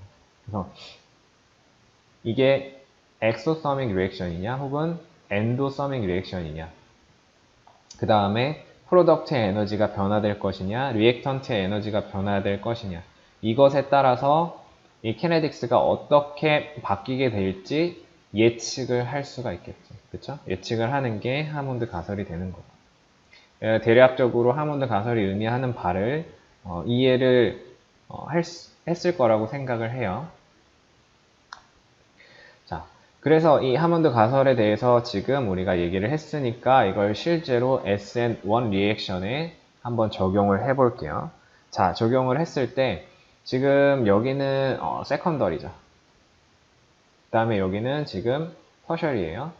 [SPEAKER 1] 그래서 이게 엑소서믹 리액션이냐 혹은 엔도서믹 리액션이냐, 그 다음에 프로덕트의 에너지가 변화될 것이냐 리액턴트의 에너지가 변화될 것이냐, 이것에 따라서 이 키네틱스가 어떻게 바뀌게 될지 예측을 할 수가 있겠죠. 그쵸? 예측을 하는 게 하몬드 가설이 되는 거고, 대략적으로 하몬드 가설이 의미하는 바를 이해를 했을 거라고 생각을 해요. 자, 그래서 이 하몬드 가설에 대해서 지금 우리가 얘기를 했으니까 이걸 실제로 SN1 리액션에 한번 적용을 해볼게요. 자, 적용을 했을 때 지금 여기는 세컨더리죠. 그 다음에 여기는 지금 터셔리예요.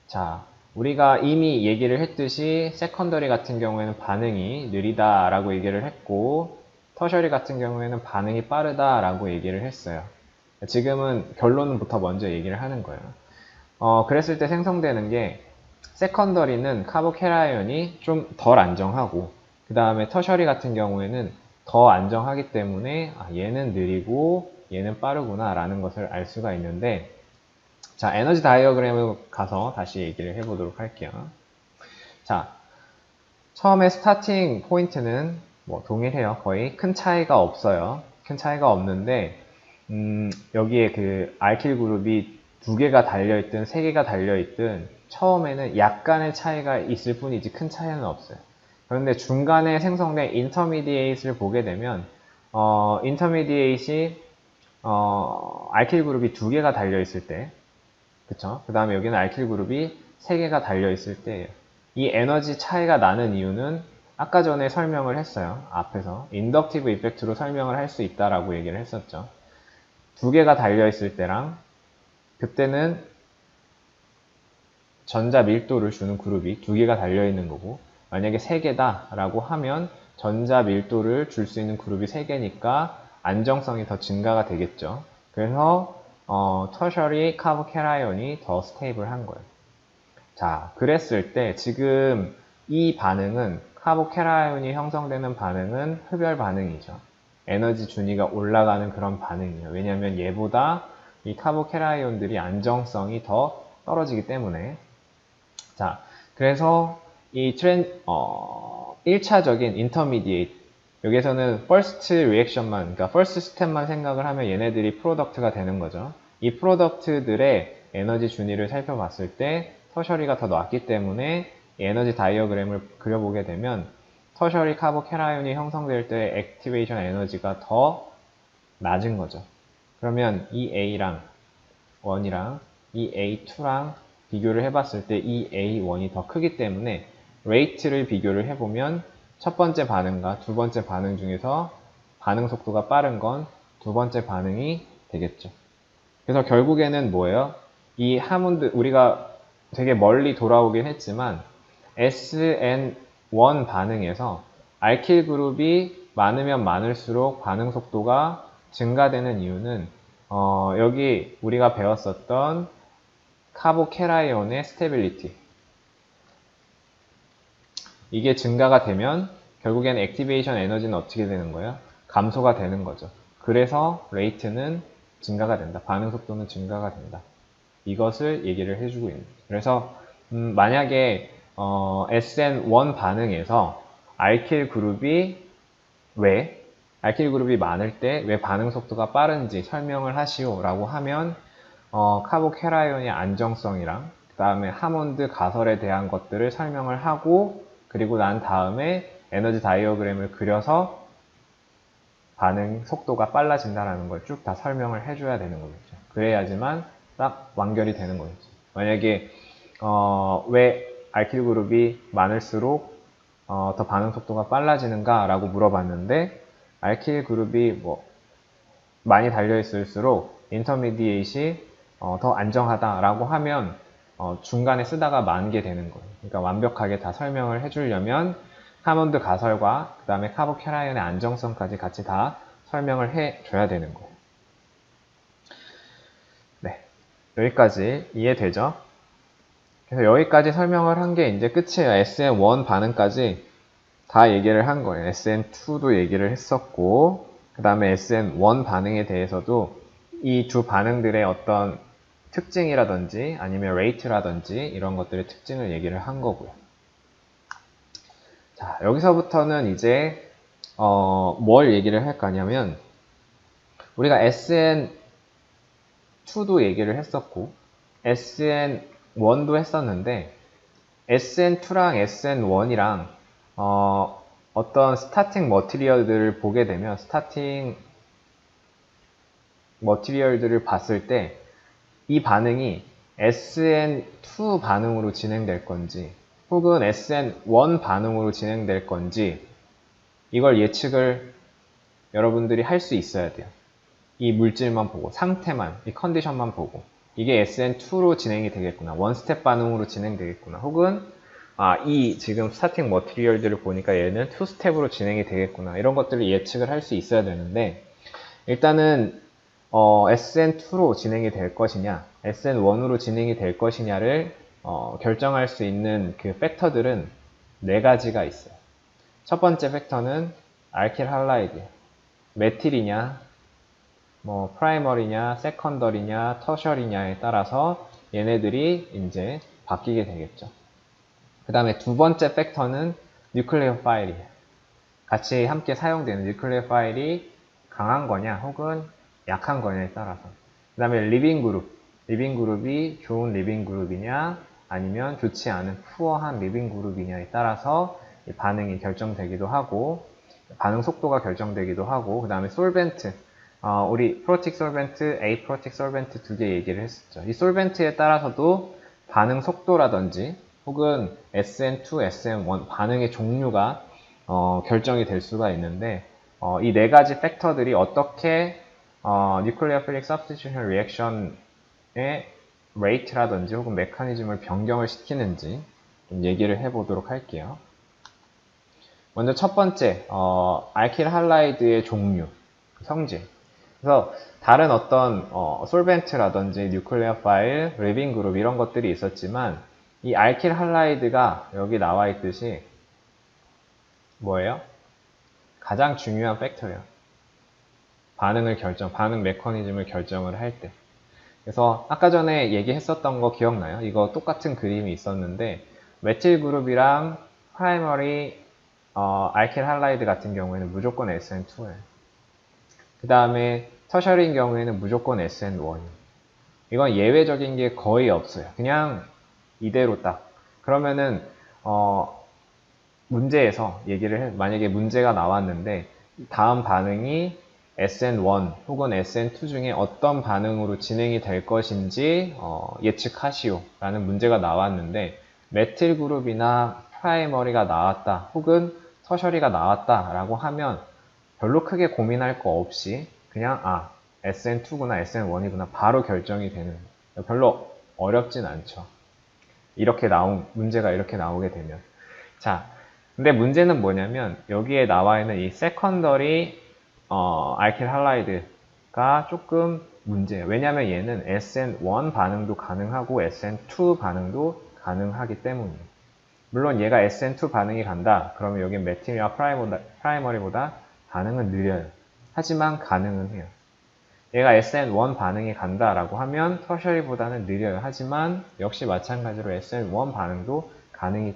[SPEAKER 1] 자, 우리가 이미 얘기를 했듯이 세컨더리 같은 경우에는 반응이 느리다라고 얘기를 했고 터셔리 같은 경우에는 반응이 빠르다라고 얘기를 했어요. 지금은 결론부터 먼저 얘기를 하는 거예요. 그랬을 때 생성되는 게 세컨더리는 카보캐라이온이 좀 덜 안정하고 그 다음에 터셔리 같은 경우에는 더 안정하기 때문에 얘는 느리고 얘는 빠르구나 라는 것을 알 수가 있는데, 자, 에너지 다이어그램을 가서 다시 얘기를 해보도록 할게요. 자, 처음에 스타팅 포인트는 뭐 동일해요. 거의 큰 차이가 없어요. 큰 차이가 없는데 여기에 그 알킬 그룹이 2개가 달려있든 3개가 달려있든 처음에는 약간의 차이가 있을 뿐이지 큰 차이는 없어요. 그런데 중간에 생성된 인터미디에이트를 보게 되면 인터미디에이트이 알킬 그룹이 2개가 달려있을 때, 그쵸? 그 다음에 여기는 알킬 그룹이 3개가 달려있을 때 이 에너지 차이가 나는 이유는 아까 전에 설명을 했어요. 앞에서 인덕티브 이펙트로 설명을 할 수 있다라고 얘기를 했었죠. 2개가 달려있을 때랑 그때는 전자 밀도를 주는 그룹이 2개가 달려있는 거고, 만약에 3개다 라고 하면 전자 밀도를 줄 수 있는 그룹이 3개니까 안정성이 더 증가가 되겠죠. 그래서 터셔리 카보캐라이온이 더 스테이블한 거예요. 자, 그랬을 때 지금 이 반응은 카보캐라이온이 형성되는 반응은 흡열 반응이죠. 에너지 준위가 올라가는 그런 반응이에요. 왜냐하면 얘보다 이 카보캐라이온들이 안정성이 더 떨어지기 때문에. 자, 그래서 이 1차적인 intermediate, 여기서는 first reaction만, 그러니까 first step만 생각을 하면 얘네들이 프로덕트가 되는 거죠. 이 프로덕트들의 에너지 준위를 살펴봤을 때 터셔리가 더 낮기 때문에 이 에너지 다이어그램을 그려보게 되면 터셔리 카보캐라이온이 형성될 때 액티베이션 에너지가 더 낮은 거죠. 그러면 이 A랑 1이랑 이 A2랑 비교를 해봤을 때 이 A1이 더 크기 때문에 레이트를 비교를 해보면 첫 번째 반응과 두 번째 반응 중에서 반응 속도가 빠른 건 두 번째 반응이 되겠죠. 그래서 결국에는 뭐예요? 이 하몬드, 우리가 되게 멀리 돌아오긴 했지만 SN1 반응에서 알킬 그룹이 많으면 많을수록 반응 속도가 증가되는 이유는 여기 우리가 배웠었던 카보캐라이온의 스테빌리티, 이게 증가가 되면 결국엔 액티베이션 에너지는 어떻게 되는 거예요? 감소가 되는 거죠. 그래서 레이트는 증가가 된다. 반응 속도는 증가가 된다. 이것을 얘기를 해주고 있는 거죠. 그래서 만약에 SN1 반응에서 알킬 그룹이 알킬 그룹이 많을 때 왜 반응 속도가 빠른지 설명을 하시오 라고 하면 카보캐라이온의 안정성이랑 그 다음에 하몬드 가설에 대한 것들을 설명을 하고 그리고 난 다음에 에너지 다이어그램을 그려서 반응 속도가 빨라진다는 걸 쭉 다 설명을 해줘야 되는 거겠죠. 그래야지만 딱 완결이 되는 거겠죠. 만약에 왜 알킬 그룹이 많을수록 더 반응 속도가 빨라지는가 라고 물어봤는데 알킬 그룹이 뭐 많이 달려있을수록 인터미디에이트이 더 안정하다라고 하면 중간에 쓰다가 만게 되는 거예요. 그러니까 완벽하게 다 설명을 해주려면 하몬드 가설과 그 다음에 카보캐라이온의 안정성까지 같이 다 설명을 해줘야 되는 거예요. 네, 여기까지 이해되죠? 그래서 여기까지 설명을 한 게 이제 끝이에요. SN1 반응까지 다 얘기를 한 거예요. SN2도 얘기를 했었고 그 다음에 SN1 반응에 대해서도 이 두 반응들의 어떤 특징이라든지 아니면 레이트라든지 이런 것들의 특징을 얘기를 한 거고요. 자, 여기서부터는 이제 뭘 얘기를 할 거냐면 우리가 SN2도 얘기를 했었고 SN1도 했었는데 SN2랑 SN1이랑 어떤 스타팅 머티리얼들을 보게 되면 스타팅 머티리얼들을 봤을 때 이 반응이 SN2 반응으로 진행될 건지 혹은 SN1 반응으로 진행될 건지 이걸 예측을 여러분들이 할 수 있어야 돼요. 이 물질만 보고 상태만, 이 컨디션만 보고 이게 SN2로 진행이 되겠구나, 원스텝 반응으로 진행되겠구나, 혹은 이 지금 스타팅 머티리얼들을 보니까 얘는 투스텝으로 진행이 되겠구나, 이런 것들을 예측을 할 수 있어야 되는데 일단은 SN2로 진행이 될 것이냐, SN1으로 진행이 될 것이냐를 결정할 수 있는 그 팩터들은 4가지가 있어요. 첫 번째 팩터는 알킬 할라이드, 메틸이냐, 뭐 프라이머리냐, 세컨더리냐, 터셔리냐에 따라서 얘네들이 이제 바뀌게 되겠죠. 그 다음에 두 번째 팩터는 뉴클레오 파일이에요. 같이 함께 사용되는 뉴클레오 파일이 강한 거냐 혹은 약한 거냐에 따라서. 그 다음에 리빙 그룹이 좋은 리빙 그룹이냐 아니면 좋지 않은 푸어한 리빙 그룹이냐에 따라서 반응이 결정되기도 하고 반응 속도가 결정되기도 하고, 그 다음에 솔벤트, 우리 프로틱 솔벤트, 에이프로틱 솔벤트 2개 얘기를 했었죠. 이 솔벤트에 따라서도 반응 속도라든지 혹은 SN2, SN1 반응의 종류가 결정이 될 수가 있는데 이 4가지 팩터들이 어떻게 nucleophilic substitution reaction의 레이트라든지 혹은 메커니즘을 변경을 시키는지 좀 얘기를 해보도록 할게요. 먼저 첫 번째, 알킬 할라이드의 종류, 성질. 그래서 다른 어떤 솔벤트라든지 뉴클레어 파일, 리빙 그룹 이런 것들이 있었지만 이 알킬 할라이드가 여기 나와 있듯이 뭐예요? 가장 중요한 팩터예요. 반응 메커니즘을 결정을 할 때. 그래서 아까 전에 얘기했었던 거 기억나요? 이거 똑같은 그림이 있었는데 메틸 그룹이랑 프라이머리 알킬 할라이드 같은 경우에는 무조건 SN2예요. 그 다음에 터셔리인 경우에는 무조건 SN1. 이건 예외적인 게 거의 없어요. 그냥 이대로 딱. 그러면은 문제에서 얘기를 해. 만약에 문제가 나왔는데 다음 반응이 SN1 혹은 SN2 중에 어떤 반응으로 진행이 될 것인지 예측하시오 라는 문제가 나왔는데 메틸 그룹이나 프라이머리가 나왔다 혹은 터셔리가 나왔다 라고 하면 별로 크게 고민할 거 없이 그냥 SN2구나 SN1이구나 바로 결정이 되는 별로 어렵진 않죠. 문제가 이렇게 나오게 되면. 자, 근데 문제는 뭐냐면 여기에 나와 있는 이 세컨더리 알킬 할라이드가 조금 문제예요. 왜냐면 얘는 SN1 반응도 가능하고 SN2 반응도 가능하기 때문이에요. 물론 얘가 SN2 반응이 간다. 그러면 여기 메틸이나 프라이머리보다 반응은 느려요. 하지만 가능은 해요. 얘가 SN1 반응이 간다라고 하면 터셔리보다는 느려요. 하지만 역시 마찬가지로 SN1 반응도 가능이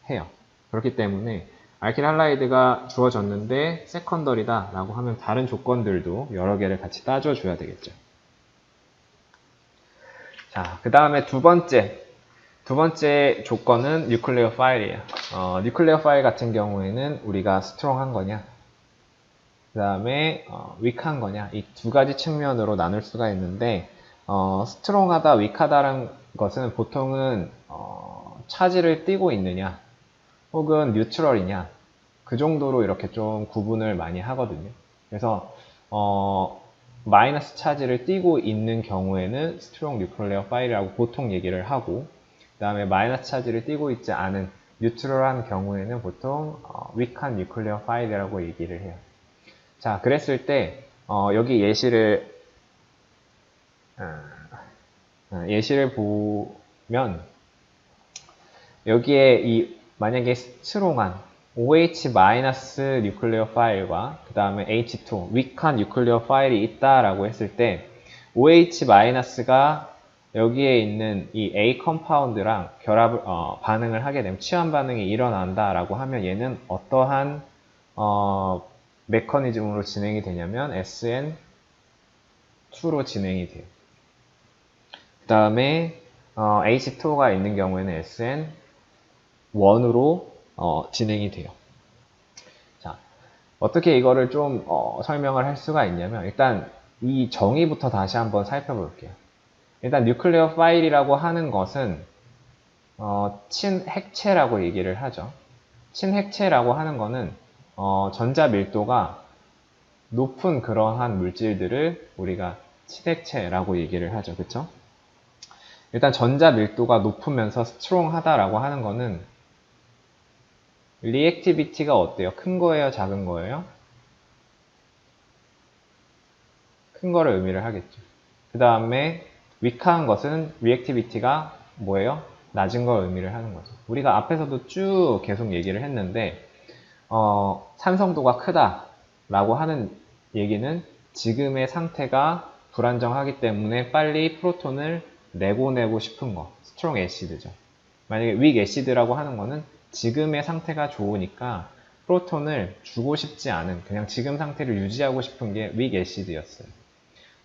[SPEAKER 1] 해요. 그렇기 때문에 알킬 할라이드가 주어졌는데 세컨더리다 라고 하면 다른 조건들도 여러 개를 같이 따져줘야 되겠죠. 자, 그 다음에 두 번째 조건은 뉴클레어 파일이에요. 뉴클레어 파일 같은 경우에는 우리가 스트롱한 거냐 그 다음에 윅한 거냐 이 두 가지 측면으로 나눌 수가 있는데 스트롱하다, 윅하다라는 것은 보통은 차지를 띠고 있느냐 혹은 뉴트럴이냐 그 정도로 이렇게 좀 구분을 많이 하거든요. 그래서 마이너스 차지를 띠고 있는 경우에는 스트롱 뉴클레어 파일이라고 보통 얘기를 하고 그 다음에 마이너스 차지를 띠고 있지 않은 뉴트럴한 경우에는 보통 윅한 뉴클레어 파일이라고 얘기를 해요. 자, 그랬을 때 여기 예시를 보면 여기에 만약에 스트롱한 OH- 뉴클레어 파일과 그 다음에 H2 윅한 뉴클레어 파일이 있다라고 했을 때 OH-가 여기에 있는 이 A 컴파운드랑 반응을 하게 되면 취한 반응이 일어난다라고 하면 얘는 어떠한 메커니즘으로 진행이 되냐면 SN2로 진행이 돼요. 그 다음에 H2O가 있는 경우에는 SN1으로 진행이 돼요. 자, 어떻게 이거를 좀 설명을 할 수가 있냐면 일단 이 정의부터 다시 한번 살펴볼게요. 일단 뉴클레어 파일이라고 하는 것은 친핵체라고 얘기를 하죠. 친핵체라고 하는 거는 전자 밀도가 높은 그러한 물질들을 우리가 친핵체라고 얘기를 하죠. 그쵸? 일단 전자 밀도가 높으면서 스트롱하다라고 하는 거는 리액티비티가 어때요? 큰 거예요? 작은 거예요? 큰 거를 의미를 하겠죠. 그 다음에 윅한 것은 리액티비티가 뭐예요? 낮은 걸 의미를 하는 거죠. 우리가 앞에서도 쭉 계속 얘기를 했는데 산성도가 크다라고 하는 얘기는 지금의 상태가 불안정하기 때문에 빨리 프로톤을 내고 싶은 거, 스트롱 애시드죠. 만약에 윅 애시드라고 하는 거는 지금의 상태가 좋으니까 프로톤을 주고 싶지 않은 그냥 지금 상태를 유지하고 싶은 게 윅 애시드였어요.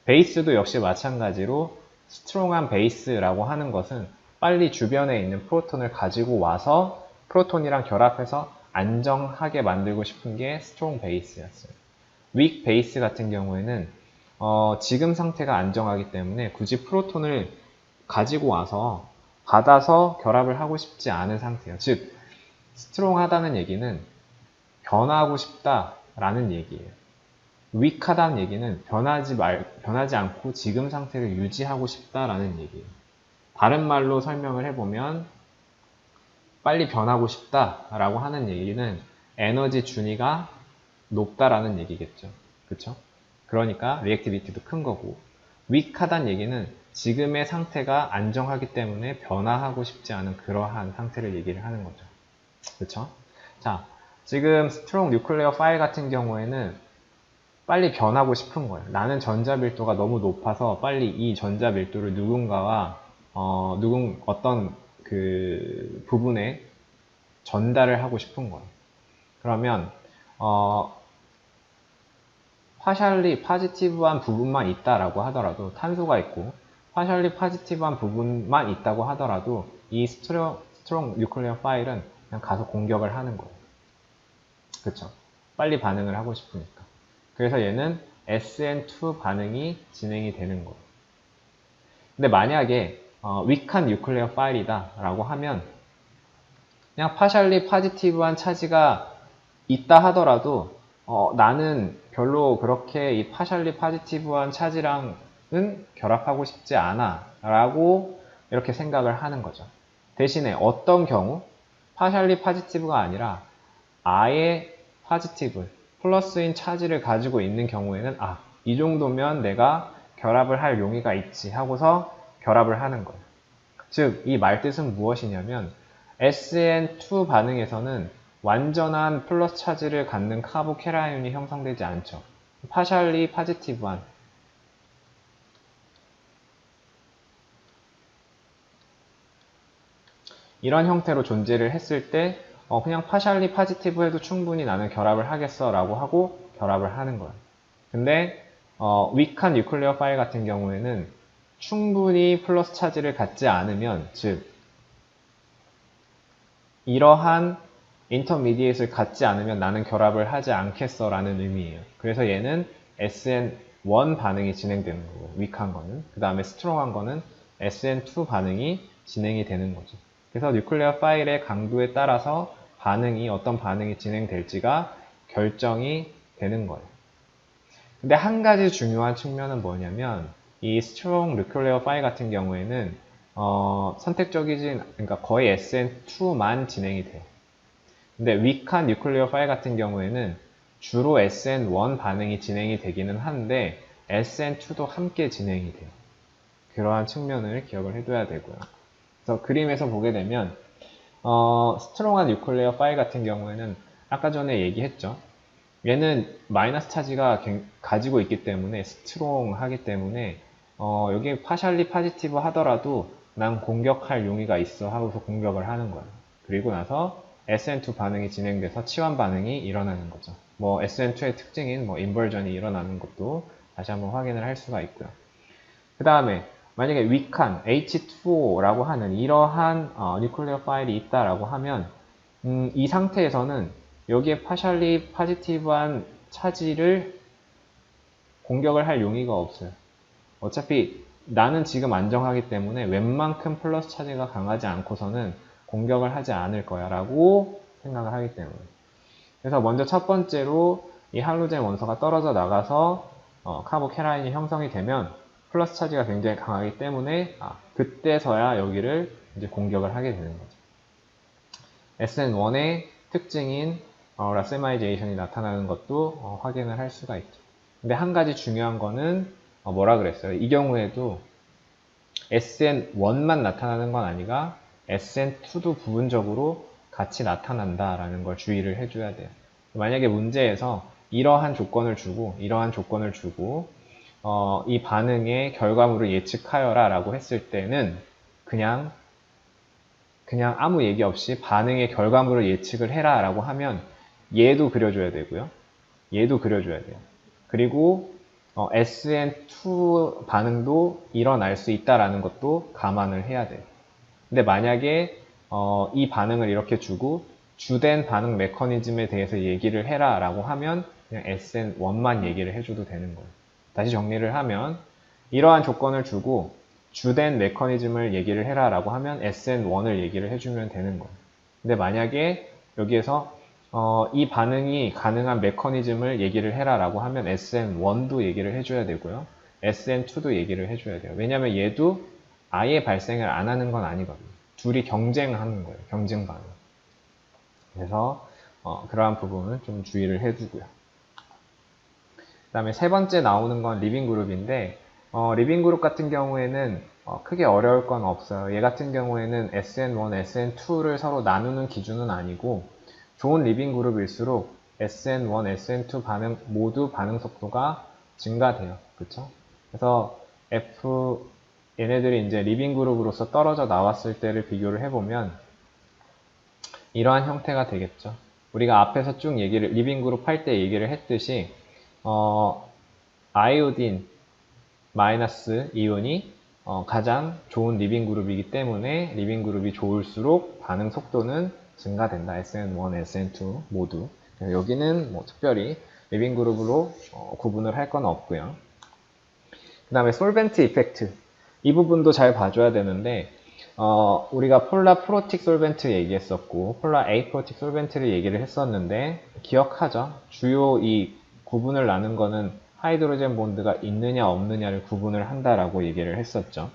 [SPEAKER 1] 베이스도 역시 마찬가지로 스트롱한 베이스라고 하는 것은 빨리 주변에 있는 프로톤을 가지고 와서 프로톤이랑 결합해서 안정하게 만들고 싶은 게 스트롱 베이스였어요. 윅 베이스 같은 경우에는 지금 상태가 안정하기 때문에 굳이 프로톤을 가지고 와서 받아서 결합을 하고 싶지 않은 상태예요. 즉 스트롱하다는 얘기는 변화하고 싶다라는 얘기예요. 윅하다는 얘기는 변하지 않고 지금 상태를 유지하고 싶다라는 얘기예요. 다른 말로 설명을 해보면 빨리 변하고 싶다라고 하는 얘기는 에너지 준위가 높다라는 얘기겠죠. 그쵸? 그러니까 리액티비티도 큰 거고, 위크하다는 얘기는 지금의 상태가 안정하기 때문에 변화하고 싶지 않은 그러한 상태를 얘기를 하는 거죠. 그쵸? 자, 지금 스트롱 뉴클레어 파일 같은 경우에는 빨리 변하고 싶은 거예요. 나는 전자 밀도가 너무 높아서 빨리 이 전자 밀도를 누군가와 어떤 그 부분에 전달을 하고 싶은 거예요. 그러면 파셜리 파지티브한 부분만 있다라고 하더라도, 탄소가 있고 파셜리 파지티브한 부분만 있다고 하더라도 이 스트롱 뉴클레어 파일은 그냥 가서 공격을 하는 거예요. 그쵸? 빨리 반응을 하고 싶으니까. 그래서 얘는 SN2 반응이 진행이 되는 거예요. 근데 만약에 위크한 뉴클레어 파일이다 라고 하면 그냥 파셜리 파지티브한 차지가 있다 하더라도 나는 별로 그렇게 이 파셜리 파지티브한 차지랑은 결합하고 싶지 않아 라고 이렇게 생각을 하는 거죠. 대신에 어떤 경우 파셜리 파지티브가 아니라 아예 파지티브 플러스인 차지를 가지고 있는 경우에는 이 정도면 내가 결합을 할 용의가 있지 하고서 결합을 하는 거예요. 즉, 이 말뜻은 무엇이냐면 SN2 반응에서는 완전한 플러스 차지를 갖는 카보캐라이온이 형성되지 않죠. 파셜리 파지티브한 이런 형태로 존재를 했을 때 그냥 파셜리 파지티브 해도 충분히 나는 결합을 하겠어 라고 하고 결합을 하는 거예요. 근데 위크한 뉴클레어 파일 같은 경우에는 충분히 플러스 차지를 갖지 않으면, 즉 이러한 인터미디에이트를 갖지 않으면 나는 결합을 하지 않겠어 라는 의미예요. 그래서 얘는 SN1 반응이 진행되는 거고, 위크한 거는. 그 다음에 스트롱한 거는 SN2 반응이 진행이 되는 거죠. 그래서 뉴클레어 파일의 강도에 따라서 어떤 반응이 진행될지가 결정이 되는 거예요. 근데 한 가지 중요한 측면은 뭐냐면, 이 스트롱 뉴클레어 파일 같은 경우에는 그러니까 거의 SN2만 진행이 돼요. 근데 위크한 뉴클레어 파일 같은 경우에는 주로 SN1 반응이 진행이 되기는 한데 SN2도 함께 진행이 돼요. 그러한 측면을 기억을 해둬야 되고요. 그래서 그림에서 보게 되면 스트롱한 뉴클레어 파일 같은 경우에는 아까 전에 얘기했죠. 얘는 마이너스 차지가 가지고 있기 때문에 스트롱하기 때문에 여기 파셜리 파지티브 하더라도 난 공격할 용의가 있어 하고서 공격을 하는 거예요. 그리고 나서 SN2 반응이 진행돼서 치환 반응이 일어나는 거죠. SN2의 특징인 인버전이 일어나는 것도 다시 한번 확인을 할 수가 있고요. 그 다음에 만약에 위크한 H2O라고 하는 이러한 뉴클레어 파일이 있다라고 하면 이 상태에서는 여기에 파셜리 파지티브한 차지를 공격을 할 용의가 없어요. 어차피 나는 지금 안정하기 때문에 웬만큼 플러스 차지가 강하지 않고서는 공격을 하지 않을 거야 라고 생각을 하기 때문에. 그래서 먼저 첫 번째로 이 할로젠 원소가 떨어져 나가서 카보캐라인이 형성이 되면 플러스 차지가 굉장히 강하기 때문에 그때서야 여기를 이제 공격을 하게 되는 거죠. SN1의 특징인 라세마이제이션이 나타나는 것도 확인을 할 수가 있죠. 근데 한 가지 중요한 거는 뭐라 그랬어요? 이 경우에도 SN1만 나타나는 건 아니라 SN2도 부분적으로 같이 나타난다라는 걸 주의를 해줘야 돼요. 만약에 문제에서 이러한 조건을 주고 이 반응의 결과물을 예측하여라 라고 했을 때는 그냥 아무 얘기 없이 반응의 결과물을 예측을 해라 라고 하면 얘도 그려줘야 되고요. 얘도 그려줘야 돼요. 그리고 SN2 반응도 일어날 수 있다라는 것도 감안을 해야 돼요. 근데 만약에 이 반응을 이렇게 주고 주된 반응 메커니즘에 대해서 얘기를 해라 라고 하면 그냥 SN1만 얘기를 해줘도 되는 거예요. 다시 정리를 하면 이러한 조건을 주고 주된 메커니즘을 얘기를 해라 라고 하면 SN1을 얘기를 해주면 되는 거예요. 근데 만약에 여기에서 이 반응이 가능한 메커니즘을 얘기를 해라 라고 하면 SN1도 얘기를 해줘야 되고요. SN2도 얘기를 해줘야 돼요. 왜냐면 얘도 아예 발생을 안 하는 건 아니거든요. 둘이 경쟁하는 거예요. 경쟁 반응. 그래서 그러한 부분을 좀 주의를 해두고요. 그 다음에 세 번째 나오는 건 리빙 그룹인데, 리빙 그룹 같은 경우에는 크게 어려울 건 없어요. 얘 같은 경우에는 SN1, SN2를 서로 나누는 기준은 아니고, 좋은 리빙 그룹일수록 SN1, SN2 모두 반응 속도가 증가돼요. 그쵸? 그래서 얘네들이 이제 리빙 그룹으로서 떨어져 나왔을 때를 비교를 해보면, 이러한 형태가 되겠죠. 우리가 앞에서 쭉 리빙 그룹 할 때 얘기를 했듯이, 아이오딘 마이너스 이온이 가장 좋은 리빙 그룹이기 때문에 리빙 그룹이 좋을수록 반응 속도는 증가된다. SN1, SN2 모두. 여기는 뭐 특별히 리빙 그룹으로 구분을 할 건 없고요. 그 다음에 솔벤트 이펙트. 이 부분도 잘 봐줘야 되는데 우리가 폴라 프로틱 솔벤트 얘기했었고 폴라 에이프로틱 솔벤트를 얘기를 했었는데 기억하죠? 주요 이 구분을 나눈 거는 하이드로젠 본드가 있느냐 없느냐를 구분을 한다라고 얘기를 했었죠.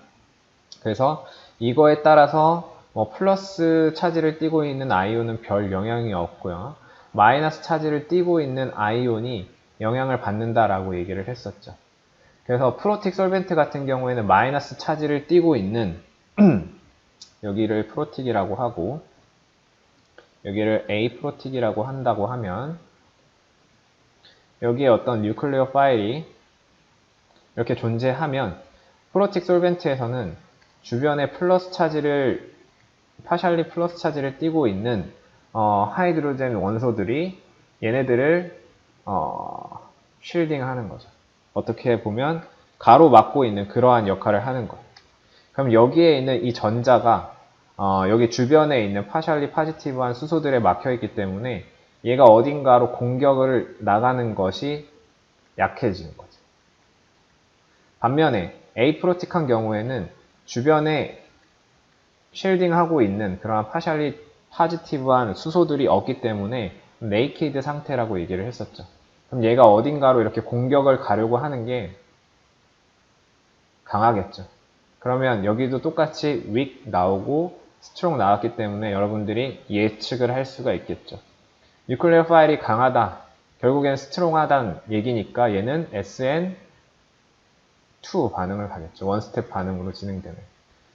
[SPEAKER 1] 그래서 이거에 따라서 플러스 차지를 띠고 있는 아이온은 별 영향이 없고요. 마이너스 차지를 띠고 있는 아이온이 영향을 받는다라고 얘기를 했었죠. 그래서 프로틱 솔벤트 같은 경우에는 마이너스 차지를 띠고 있는 여기를 프로틱이라고 하고 여기를 A 프로틱이라고 한다고 하면 여기에 어떤 뉴클리어 파일이 이렇게 존재하면 프로틱 솔벤트에서는 주변에 파샬리 플러스 차지를 띠고 있는 하이드로젠 원소들이 얘네들을 쉴딩 하는 거죠. 어떻게 보면 가로막고 있는 그러한 역할을 하는 거예요. 그럼 여기에 있는 이 전자가 여기 주변에 있는 파샬리 파지티브한 수소들에 막혀있기 때문에 얘가 어딘가로 공격을 나가는 것이 약해지는 거죠. 반면에 에이프로틱한 경우에는 주변에 쉴딩하고 있는 그러한 파샬리 파지티브한 수소들이 없기 때문에 네이키드 상태라고 얘기를 했었죠. 그럼 얘가 어딘가로 이렇게 공격을 가려고 하는 게 강하겠죠. 그러면 여기도 똑같이 weak 나오고 strong 나왔기 때문에 여러분들이 예측을 할 수가 있겠죠. 뉴클리어 파일이 강하다. 결국엔 스트롱하다는 얘기니까 얘는 SN2 반응을 가겠죠. 원스텝 반응으로 진행되는.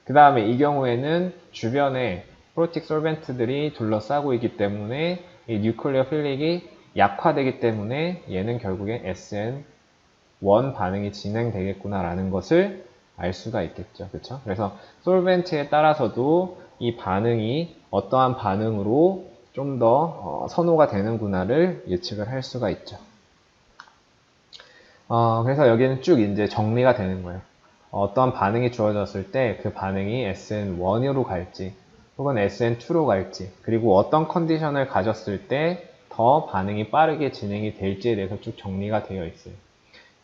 [SPEAKER 1] 그 다음에 이 경우에는 주변에 프로틱 솔벤트들이 둘러싸고 있기 때문에 이 뉴클리어 필릭이 약화되기 때문에 얘는 결국엔 SN1 반응이 진행되겠구나라는 것을 알 수가 있겠죠. 그렇죠? 그래서 솔벤트에 따라서도 이 반응이 어떠한 반응으로 좀 더 선호가 되는구나를 예측을 할 수가 있죠. 그래서 여기는 쭉 이제 정리가 되는 거예요. 어떠한 반응이 주어졌을 때 그 반응이 SN1으로 갈지 혹은 SN2로 갈지 그리고 어떤 컨디션을 가졌을 때 더 반응이 빠르게 진행이 될지에 대해서 쭉 정리가 되어 있어요.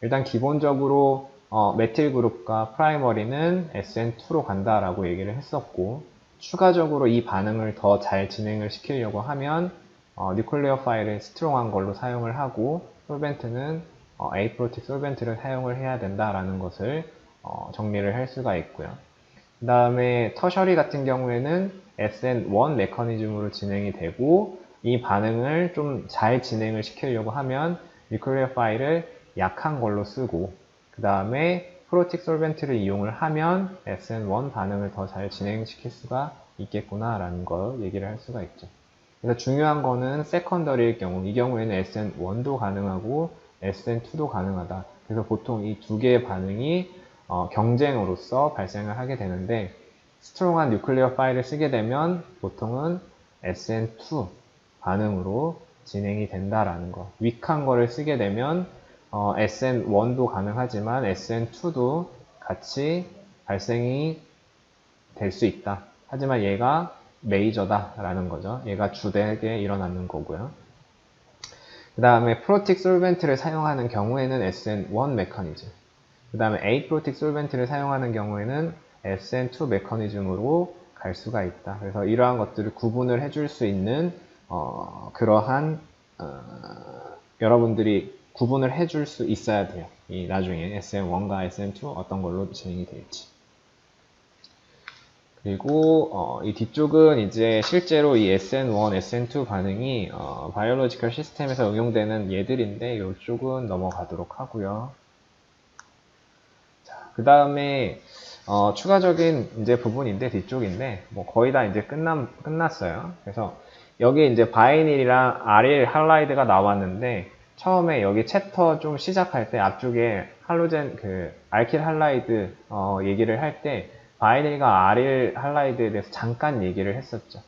[SPEAKER 1] 일단 기본적으로 메틸 그룹과 프라이머리는 SN2로 간다라고 얘기를 했었고 추가적으로 이 반응을 더 잘 진행을 시키려고 하면 뉴클리어 파일을 스트롱한 걸로 사용을 하고 솔벤트는 에이프로틱 솔벤트를 사용을 해야 된다라는 것을 정리를 할 수가 있고요. 그 다음에 터셔리 같은 경우에는 SN1 메커니즘으로 진행이 되고 이 반응을 좀 잘 진행을 시키려고 하면 뉴클리어 파일을 약한 걸로 쓰고 그 다음에 프로틱 솔벤트를 이용을 하면 SN1 반응을 더 잘 진행시킬 수가 있겠구나 라는 걸 얘기를 할 수가 있죠. 그래서 중요한 거는 세컨더리일 경우 이 경우에는 SN1도 가능하고 SN2도 가능하다. 그래서 보통 이 두 개의 반응이 경쟁으로서 발생을 하게 되는데 스트롱한 뉴클리어 파일을 쓰게 되면 보통은 SN2 반응으로 진행이 된다라는 거. 윅한 거를 쓰게 되면 SN1도 가능하지만 SN2도 같이 발생이 될 수 있다. 하지만 얘가 메이저다라는 거죠. 얘가 주되게 일어나는 거고요. 그 다음에 프로틱 솔벤트를 사용하는 경우에는 SN1 메커니즘. 그 다음에 에이프로틱 솔벤트를 사용하는 경우에는 SN2 메커니즘으로 갈 수가 있다. 그래서 이러한 것들을 구분을 해줄 수 있는 그러한 여러분들이 구분을 해줄 수 있어야 돼요. 이 나중에 SN1과 SN2 어떤 걸로 진행이 될지. 그리고 이 뒤쪽은 이제 실제로 이 SN1, SN2 반응이 바이올로지컬 시스템에서 응용되는 얘들인데 이쪽은 넘어가도록 하고요. 자, 그 다음에 추가적인 이제 부분인데 뒤쪽인데 뭐 거의 다 이제 끝났어요. 그래서 여기 이제 바이닐이랑 아릴 할라이드가 나왔는데 처음에 여기 챕터 좀 시작할 때 앞쪽에 할로젠 그 알킬 할라이드 얘기를 할 때 바이닐과 아릴 할라이드에 대해서 잠깐 얘기를 했었죠.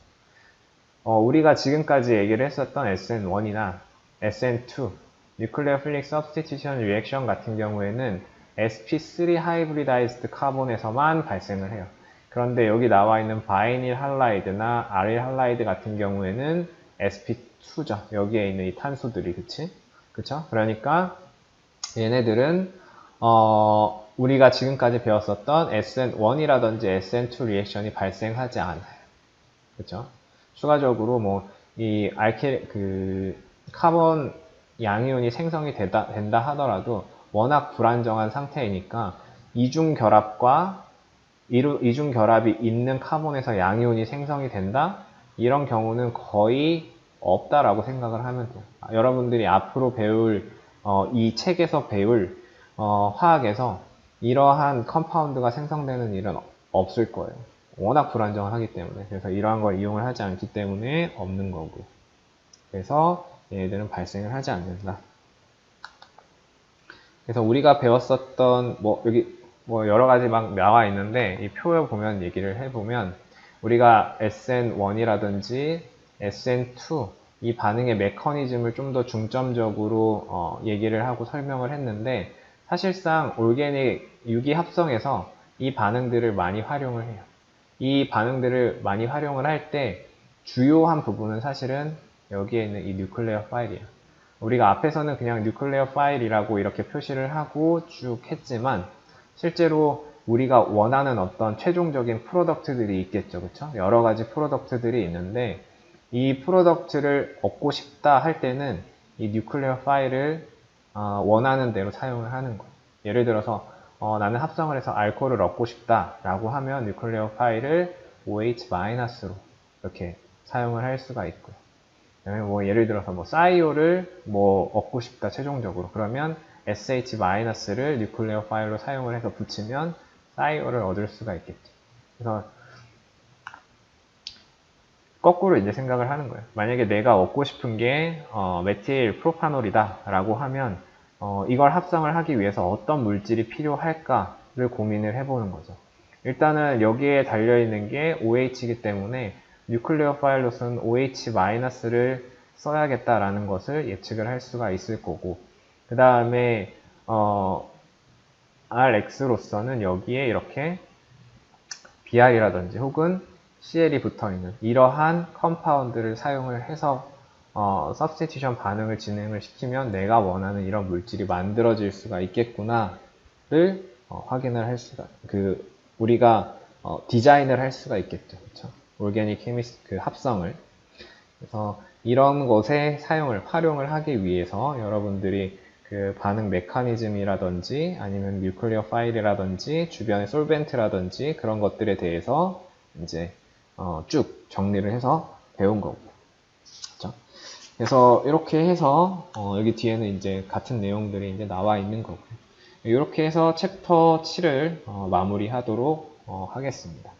[SPEAKER 1] 우리가 지금까지 얘기를 했었던 SN1이나 SN2 뉴클레오필릭 서브스티튜션 리액션 같은 경우에는 sp3 하이브리다이즈드 카본에서만 발생을 해요. 그런데 여기 나와 있는 바이닐 할라이드나 아릴 할라이드 같은 경우에는 sp2죠. 여기에 있는 이 탄소들이, 그쵸? 그러니까 얘네들은 우리가 지금까지 배웠었던 SN1이라든지 SN2 리액션이 발생하지 않아요. 그쵸? 추가적으로 뭐 이 알킬 카본 양이온이 생성이 된다 하더라도 워낙 불안정한 상태이니까 이중결합과 이중결합이 있는 카본에서 양이온이 생성이 된다? 이런 경우는 거의 없다라고 생각을 하면 돼요. 여러분들이 앞으로 배울 이 책에서 배울 화학에서 이러한 컴파운드가 생성되는 일은 없을 거예요. 워낙 불안정하기 때문에. 그래서 이러한 걸 이용을 하지 않기 때문에 없는 거고. 그래서 얘네들은 발생을 하지 않는다. 그래서 우리가 배웠었던 여기 여러 가지 막 나와 있는데 이 표에 보면 얘기를 해보면 우리가 SN1이라든지 SN2 이 반응의 메커니즘을 좀 더 중점적으로 얘기를 하고 설명을 했는데 사실상 올게닉 유기합성에서 이 반응들을 많이 활용을 해요. 이 반응들을 많이 활용을 할 때 주요한 부분은 사실은 여기에 있는 이 뉴클레어 파일이에요. 우리가 앞에서는 그냥 뉴클레어 파일이라고 이렇게 표시를 하고 쭉 했지만 실제로 우리가 원하는 어떤 최종적인 프로덕트들이 있겠죠. 그쵸? 여러 가지 프로덕트들이 있는데 이 프로덕트를 얻고 싶다 할 때는 이 뉴클레어 파일을 원하는 대로 사용을 하는 거예요. 예를 들어서 나는 합성을 해서 알코올을 얻고 싶다 라고 하면 뉴클레어 파일을 OH-로 이렇게 사용을 할 수가 있고요. 뭐 예를 들어서 사이오를 얻고 싶다 최종적으로 그러면 SH-를 뉴클레어 파일로 사용을 해서 붙이면 사이오를 얻을 수가 있겠죠. 그래서 거꾸로 이제 생각을 하는 거예요. 만약에 내가 얻고 싶은 게 메틸 프로파놀이다 라고 하면 이걸 합성을 하기 위해서 어떤 물질이 필요할까를 고민을 해보는 거죠. 일단은 여기에 달려있는 게 OH이기 때문에 뉴클레어 파일로서는 OH-를 써야겠다라는 것을 예측을 할 수가 있을 거고 그 다음에 RX로서는 여기에 이렇게 BR이라든지 혹은 CL이 붙어있는 이러한 컴파운드를 사용을 해서 서브스티튜션 반응을 진행을 시키면 내가 원하는 이런 물질이 만들어질 수가 있겠구나를 확인을 할 수가 우리가 디자인을 할 수가 있겠죠. 그렇죠? 올게닉 케미스트 합성을 그래서 이런 것에 활용을 하기 위해서 여러분들이 반응 메커니즘이라든지 아니면 뉴클리어 파일이라든지 주변의 솔벤트라든지 그런 것들에 대해서 이제 쭉 정리를 해서 배운 거고. 그렇죠? 그래서 이렇게 해서 여기 뒤에는 이제 같은 내용들이 이제 나와 있는 거고. 이렇게 해서 챕터 7을 마무리하도록 하겠습니다.